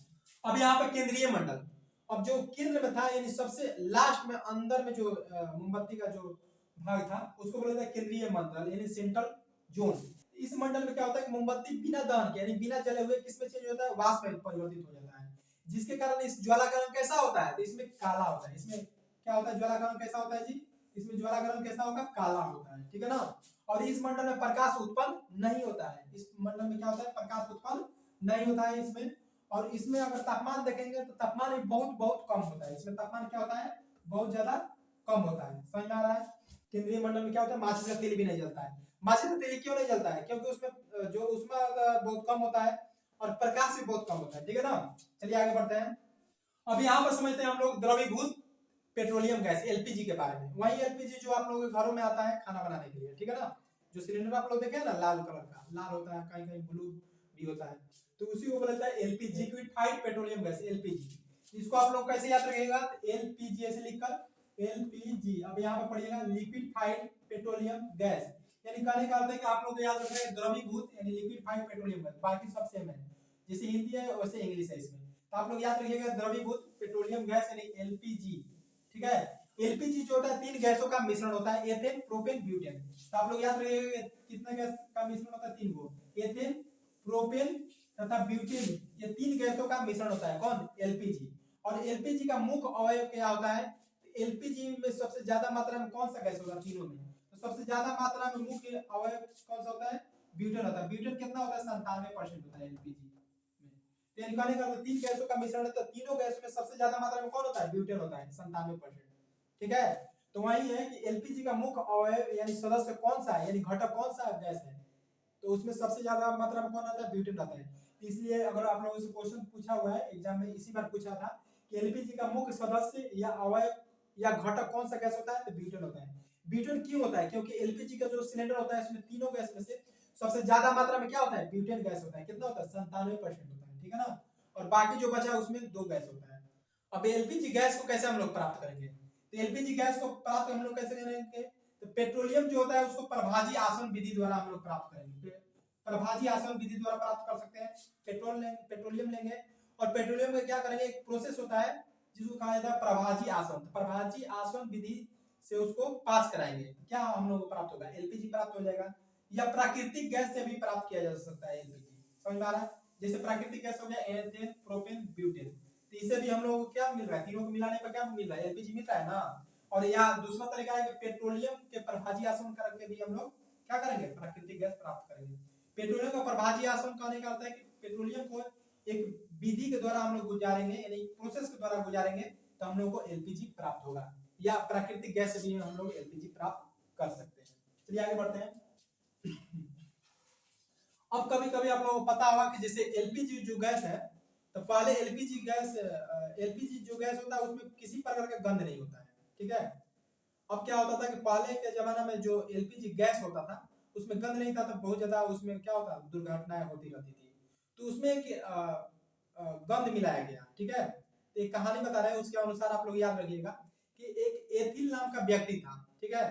अब यहाँ पर केंद्रीय मंडल, अब जो केंद्र में था यानी सबसे लास्ट में अंदर में जो मोमबत्ती का जो भाग था उसको बोला जाता है केंद्रीय मंडल यानी सेंट्रल जोन। इस मंडल में क्या होता है कि मोमबत्ती बिना दहन के यानी बिना जले हुए किसमें चेंज होता है, वाष्प में परिवर्तित हो जाता है, जिसके कारण इस ज्वाला का रंग कैसा होता है, तो इसमें काला होता है। इसमें क्या होता है, ज्वाला का रंग कैसा होता है जी, इसमें ज्वाला का रंग कैसा होगा, काला होता है। ठीक है ना। और इस मंडल में प्रकाश उत्पन्न नहीं होता है, इस मंडल में क्या होता है, प्रकाश उत्पन्न नहीं होता है इसमें। और इसमें अगर तापमान देखेंगे तो तापमान भी बहुत बहुत कम होता है, इसमें तापमान क्या होता है, बहुत ज्यादा कम होता है। समझ में आ रहा है। केंद्रीय मंडल में क्या होता है, माचिस का तेल भी नहीं जलता है। माचिस का तेल क्यों नहीं जलता है, क्योंकि उसमें जो उष्मा बहुत कम होता है और प्रकाश भी बहुत कम होता है। ठीक है ना। चलिए आगे बढ़ते हैं। अब यहाँ पर समझते हैं हम लोग द्रवीभूत पेट्रोलियम गैस एलपीजी के बारे में। वही एलपीजी जो आप लोगों के घरों में आता है खाना बनाने के लिए। ठीक है ना। जो सिलेंडर आप लोग देखे हैं ना, लाल कलर का, लाल होता है, कहीं कहीं ब्लू भी होता है, तो उसी को बोला जाता है LPG, liquefied petroleum gas, LPG. इसको आप लोग कैसे याद रखिएगा, एलपीजी ऐसे लिखकर एलपीजी। अब यहाँ पर पढ़िएगा लिक्विफाइड पेट्रोलियम गैस, यानी कहने का अर्थ है कि आप लोग याद रखेंगे द्रवीभूत यानी लिक्विफाइड पेट्रोलियम गैस, बाकी सब सेम है, जैसे हिंदी है वैसे इंग्लिश है इसमें। तो आप लोग याद रखिएगा द्रवीभूत पेट्रोलियम गैस यानी एलपीजी। ठीक है। एलपीजी जो होता है तीन गैसों का मिश्रण होता है, एथेन प्रोपेन ब्यूटेन। तो आप लोग याद रखिएगा कितने गैस का मिश्रण होता है, तीन गो, एथेन प्रोपेन तथा ब्यूटेन, ये तीन गैसों का मिश्रण होता है कौन, एलपीजी। और एलपीजी का मुख्य अवयव क्या होता है, एलपीजी में सबसे ज्यादा मात्रा में कौन सा गैस होता है तीनों में, तो सबसे ज्यादा मात्रा में मुख्य अवयव कौन सा होता है, ब्यूटेन होता है। ब्यूटेन कितना होता है, 97% होता है एलपीजी में। तो यानी कहने का तीन गैसों का मिश्रण है, तो तीनों गैसों में सबसे ज्यादा मात्रा में कौन होता है, ब्यूटेन होता है 97%। ठीक है। तो वही है कि एलपीजी का मुख्य अवयव यानी सदस्य कौन सा है, यानी घटक कौन सा गैस है, तो उसमें सबसे ज्यादा मात्रा में कौन आता है, ब्यूटेन आता है। इसलिए अगर आप लोगों से क्वेश्चन पूछा हुआ है एग्जाम में, इसी बार पूछा था कि एलपीजी का मुख्य सदस्य या अवयव या घटक कौन सा गैस होता है, तो ब्यूटेन होता है। ब्यूटेन क्यों होता है, क्योंकि एलपीजी का जो सिलेंडर होता है उसमें तीनों गैस में से सबसे ज्यादा मात्रा में क्या होता है, ब्यूटेन गैस होता है। कितना होता है, 97% होता है। ठीक है ना। और बाकी जो बचा उसमें दो गैस होता है। अब एलपीजी गैस को कैसे हम लोग प्राप्त करेंगे, तो एलपीजी गैस को प्राप्त हम लोग कैसे करेंगे, तो पेट्रोलियम जो होता है उसको प्रभाजी आसवन विधि द्वारा हम लोग प्राप्त करेंगे। प्रभाजी आसवन विधि द्वारा प्राप्त कर सकते हैं। पेट्रोलियम लेंगे और पेट्रोलियम में क्या करेंगे, एक प्रोसेस होता है जिसको कहा जाता है प्रभाजी आसवन। तो प्रभाजी आसवन विधि से उसको पास कराएंगे, क्या हम लोग को प्राप्त होगा, एलपीजी प्राप्त हो जाएगा। या प्राकृतिक गैस से भी प्राप्त किया जा सकता है एलपीजी। समझ में आ रहा है। जैसे प्राकृतिक गैस हो गया एथेन प्रोपेन ब्यूटेन, तो इसे भी हम लोग को क्या मिल रहा है, तीनों को मिलाने पर क्या मिल रहा है, एलपीजी मिल रहा है ना। और या दूसरा तरीका है कि पेट्रोलियम के प्रभाजी आसवन करके भी हम लोग क्या करेंगे, प्राकृतिक गैस प्राप्त करेंगे। पेट्रोलियम का प्रभाजी आसवन कहने का अर्थ है कि पेट्रोलियम को एक विधि के द्वारा हम लोग गुजारेंगे, यानी प्रोसेस के द्वारा गुजारेंगे, तो हम लोग को एलपीजी प्राप्त होगा, या प्राकृतिक गैस से भी हम लोग एलपीजी प्राप्त कर सकते हैं। चलिए आगे बढ़ते हैं। अब कभी कभी आप लोगों को पता होगा कि जैसे एलपीजी जो गैस है, तो पहले एलपीजी जो गैस होता है उसमें किसी प्रकार का गंध नहीं होता है, ठीक है। अब क्या होता था कि पहले के जमाना में जो एलपीजी गैस होता था उसमें गंध नहीं था, तो बहुत ज्यादा उसमें क्या होता दुर्घटनाएं होती रहती थी, तो उसमें एक गंध मिलाया गया, ठीक है। तो एक कहानी बता रहे हैं, उसके अनुसार आप लोग याद रखिएगा कि एक एथिल नाम का व्यक्ति था, ठीक है।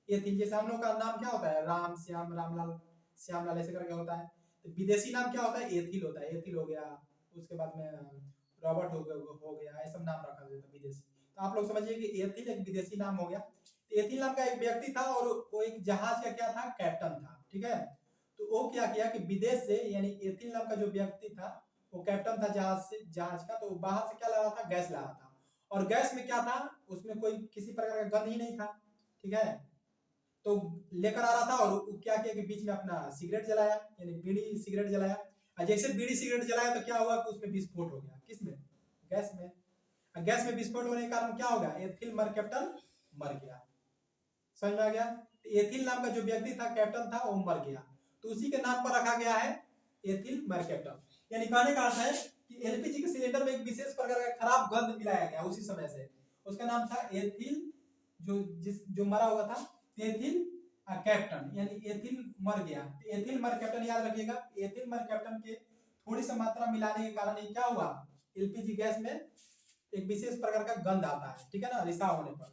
एथिल, जैसे हम लोग का नाम क्या होता है, राम श्याम, रामलाल, श्यामलाल ऐसे करके होता है, तो विदेशी नाम क्या होता है, एथिल होता है। एथिल हो गया, उसके बाद में रॉबर्ट हो गया, ऐसा नाम रखा जाता है विदेशी। तो आप लोग समझिए कि एथिल एक विदेशी नाम हो गया। तो एथिल नाम का एक व्यक्ति था और वो एक जहाज का क्या था, कैप्टन था, ठीक है। तो वो क्या किया कि विदेश से, यानी एथिल नाम का जो व्यक्ति था वो कैप्टन था जहाज का, तो बाहर से क्या ला रहा था, गैस ला रहा था। और गैस में क्या था, उसमें कोई किसी प्रकार का गंध ही नहीं था, ठीक है। तो लेकर आ रहा था और वो क्या किया कि बीच में अपना सिगरेट जलाया, यानी बीड़ी सिगरेट जलाया। और जैसे बीड़ी सिगरेट जलाया तो क्या हुआ कि उसमें विस्फोट हो गया, किसमें, गैस में। गैस में विस्फोट होने के कारण क्या होगा, एथिल मर कैप्टन मर गया। समझ में आ गया। एथिल नाम का जो व्यक्ति था, कैप्टन था, वो मर गया, तो उसी के नाम पर रखा गया है एथिल मर कैप्टन। यानी कहने का अर्थ है कि एलपीजी के सिलेंडर में एक विशेष प्रकार का खराब गंध मिलाया गया उसी समय से, उसका नाम था एथिल, जो मरा हुआ था, एथिल कैप्टन, यानी एथिल मर गया। एथिल मर कैप्टन याद रखिएगा। एथिल मर कैप्टन के थोड़ी सी मात्रा मिलाने के कारण ये क्या हुआ, एलपीजी गैस में एक विशेष प्रकार का गंध आता है, ठीक है ना, रिसाव होने पर।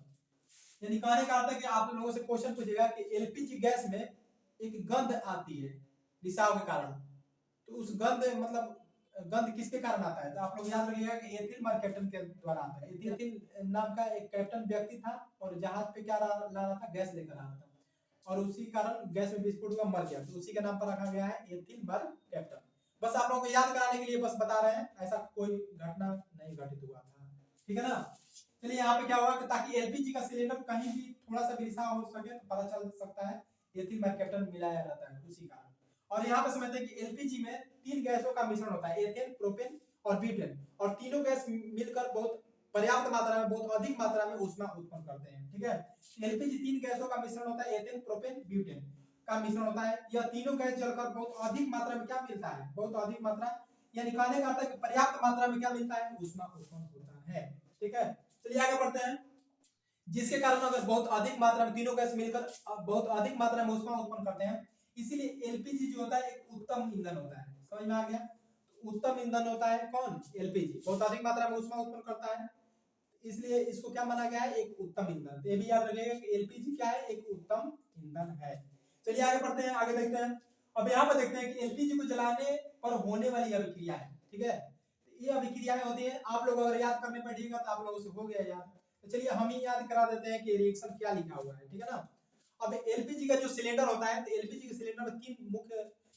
यानी कहने का अर्थ है कि आप लोगों से क्वेश्चन पूछेगा कि एलपीजी गैस में एक गंध आती है रिसाव के कारण, तो उस गंध मतलब गंध किसके कारण आता है, तो आप लोग याद रखिएगा कि एथिल मर कैप्टन के द्वारा आता है। एथिल नाम का एक कैप्टन व्यक्ति था और जहाज पे क्या ला रहा था, गैस लेकर आ रहा था, और उसी कारण गैस में विस्फोट हुआ, मर गया, तो उसी के नाम पर रखा गया है एथिल मर कैप्टन। बस आप लोगों को याद कराने के लिए बस बता रहे हैं, ऐसा कोई घटना नहीं घटित हुआ था, ठीक है ना। चलिए यहाँ पे क्या हुआ कि ताकि एलपीजी का सिलेंडर कहीं भी थोड़ा सा भी रिसाव हो सके तो पता चल सकता है, एथिल मर कैप्टन मिलाया जाता है उसी कारण। और यहाँ पे समझते हैं कि एलपीजी में 3 गैसों का मिश्रण होता है, एथेन, प्रोपेन और ब्यूटेन, और तीनों गैस मिलकर बहुत पर्याप्त मात्रा में, बहुत अधिक मात्रा में ऊष्मा उत्पन्न करते हैं, ठीक है। एलपीजी 3 गैसों का मिश्रण होता है, एथेन, प्रोपेन, ब्यूटेन का मिश्रण होता है। यह तीनों गैस जलकर बहुत अधिक मात्रा में क्या मिलता है, बहुत अधिक मात्रा, यानी कहने का अर्थ है कि पर्याप्त मात्रा में क्या मिलता है, ऊष्मा उत्पन्न होता है, ठीक है। चलिए आगे बढ़ते हैं। जिसके कारण अगर बहुत अधिक मात्रा में तीनों गैस मिलकर बहुत अधिक मात्रा में ऊष्मा उत्पन्न करते हैं, इसीलिए एलपीजी जो होता है एक उत्तम ईंधन होता है। समझ में आ गया। उत्तम ईंधन होता है कौन, एलपीजी, बहुत अधिक मात्रा में ऊष्मा उत्पन्न करता है, इसलिए इसको क्या माना गया है, एक उत्तम ईंधन। ये भी याद रखिएगा कि एलपीजी क्या है, एक उत्तम ईंधन है। चलिए आगे बढ़ते हैं, आगे देखते हैं। अब यहाँ पर देखते हैं कि एलपीजी को जलाने पर होने वाली अभिक्रिया है, ठीक है। ये अभिक्रियाएं होती है, आप लोग अगर याद करने बैठिएगा तो आप लोगों से हो गया याद, तो चलिए हम ही याद करा देते हैं कि रिएक्शन क्या लिखा हुआ है, ठीक है ना। अब एलपीजी का जो सिलेंडर होता है, तो एलपीजी के सिलेंडर में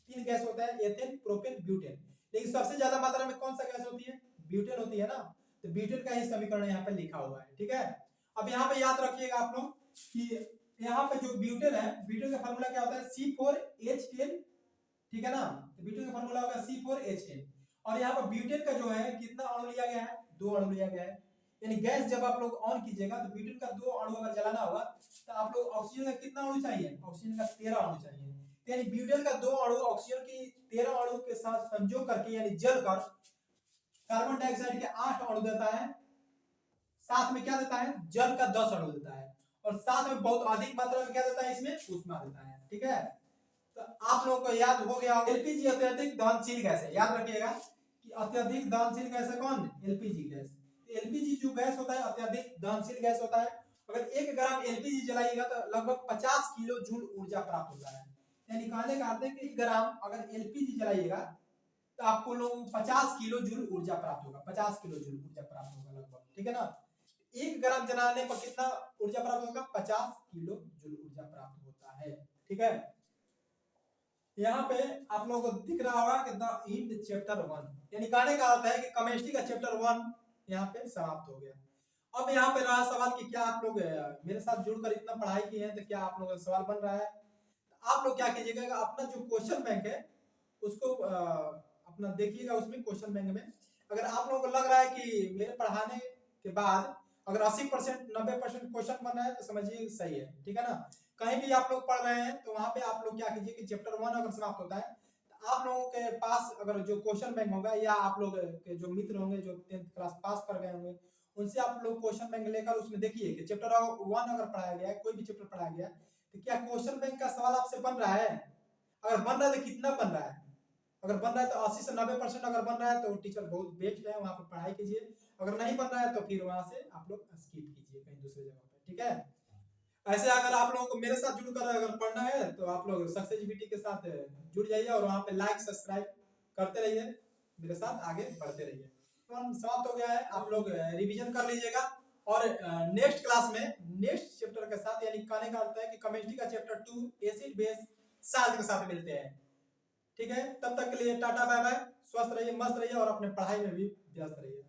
तीन गैस होता है, एथेन, प्रोपेन, ब्यूटेन। लेकिन सबसे ज्यादा मात्रा में कौन सा गैस होती है, ब्यूटेन होती है ना, तो ब्यूटेन का ही समीकरण यहाँ पे लिखा हुआ है, ठीक है। अब यहाँ पे याद रखिएगा आप लोग कि यहाँ पे जो ब्यूटेन है, ब्यूटेन का फार्मूला क्या होता है, C4H10, ठीक है ना। तो ब्यूटेन का फार्मूला होगा C4H10, और यहाँ पर ब्यूटेन का जो है कितना अणु लिया गया है, 2 अणु लिया गया है। यानी गैस जब आप लोग ऑन कीजिएगा तो ब्यूटेन का 2 अणु अगर जलाना होगा तो आप लोग ऑक्सीजन का कितना अणु चाहिए, ऑक्सीजन का 13 अणु चाहिए। यानी ब्यूटेन का 2 अणु ऑक्सीजन की 13 अणु के साथ संयोग करके, यानी जलकर कार्बन डाइऑक्साइड के 8 अणु देता है, साथ में क्या देता है, जल का 10 अणु देता है, और साथ में बहुत अधिक मात्रा में क्या देता है, इसमें ऊष्मा देता है, ठीक है। तो आप लोगों को याद हो गया, एलपीजी अत्यधिक दहनशील गैस है। याद रखिएगा कि अत्यधिक दहनशील गैस है कौन, एलपीजी गैस। एलपीजी जो गैस होता है अत्यधिक दहनशील गैस होता है। अगर 1 ग्राम एलपीजी जलाइएगा तो लगभग 50 किलो जूल ऊर्जा प्राप्त होता है। यानी कहने का अर्थ है कि 1 ग्राम अगर एलपीजी जलाइएगा तो आपको लोग 50 किलो जूल ऊर्जा प्राप्त होगा, 50 किलो जूल ऊर्जा प्राप्त होगा लगभग, ठीक है ना। 1 ग्राम जलाने पर कितना ऊर्जा प्राप्त होगा, 50 किलो जूल ऊर्जा प्राप्त होता है, ठीक है। यहाँ पे आप लोगों को दिख रहा होगा कि द इंड चैप्टर 1, यानी कहने का अर्थ है कि केमिस्ट्री का चैप्टर 1 यहाँ पे समाप्त हो गया। अब यहाँ पे रहा सवाल कि क्या आप लोग मेरे साथ जुड़कर इतना पढ़ाई की है, तो क्या आप लोगों का सवाल बन रहा है। आप लोग क्या कीजिएगा, अपना जो क्वेश्चन बैंक है उसको अपना देखिएगा, उसमें क्वेश्चन बैंक में अगर आप लोगों को लग रहा है कि मेरे पढ़ाने के बाद अगर 80% 90% क्वेश्चन बन रहा है तो समझिए सही है, ठीक है ना। कहीं भी आप लोग पढ़ रहे हैं तो वहां पे आप लोग क्या कीजिए कि चैप्टर 1 अगर समाप्त होता है तो आप लोगों के पास अगर जो क्वेश्चन बैंक होगा या आप लोग के जो मित्र होंगे जो 10th क्लास पास कर गए होंगे उनसे आप लोग क्वेश्चन बैंक लेकर उसमें देखिए कि चैप्टर 1 अगर पढ़ाया गया है, कोई भी चैप्टर पढ़ाया गया है तो क्या क्वेश्चन बैंक का सवाल आपसे बन रहा है। अगर बन रहा है तो कितना बन रहा है, अगर बन रहा है तो 80 से 90% अगर बन रहा है तो टीचर बहुत बेस्ट है, वहां पर पढ़ाई कीजिए। अगर नहीं बन रहा है तो फिर वहां से आप लोग स्किप कीजिए कहीं दूसरे जगह पे, ठीक है। ऐसे अगर आप लोगों को मेरे साथ जुड़कर अगर पढ़ना है तो आप लोग सक्सेसबिलिटी के साथ जुड़ जाइए और वहां पे लाइक सब्सक्राइब करते रहिए, मेरे साथ आगे बढ़ते रहिए। तो समाप्त हो गया है, आप लोग रिवीजन कर लीजिएगा और नेक्स्ट क्लास में नेक्स्ट चैप्टर के साथ यानी कहने का अर्थ है कि केमिस्ट्री का चैप्टर 2 एसिड बेस साल्ट के साथ मिलते हैं, ठीक है। तब तक के लिए टाटा बाय बाय, स्वस्थ रहिए, मस्त रहिए और अपने पढ़ाई में भी व्यस्त रहिए।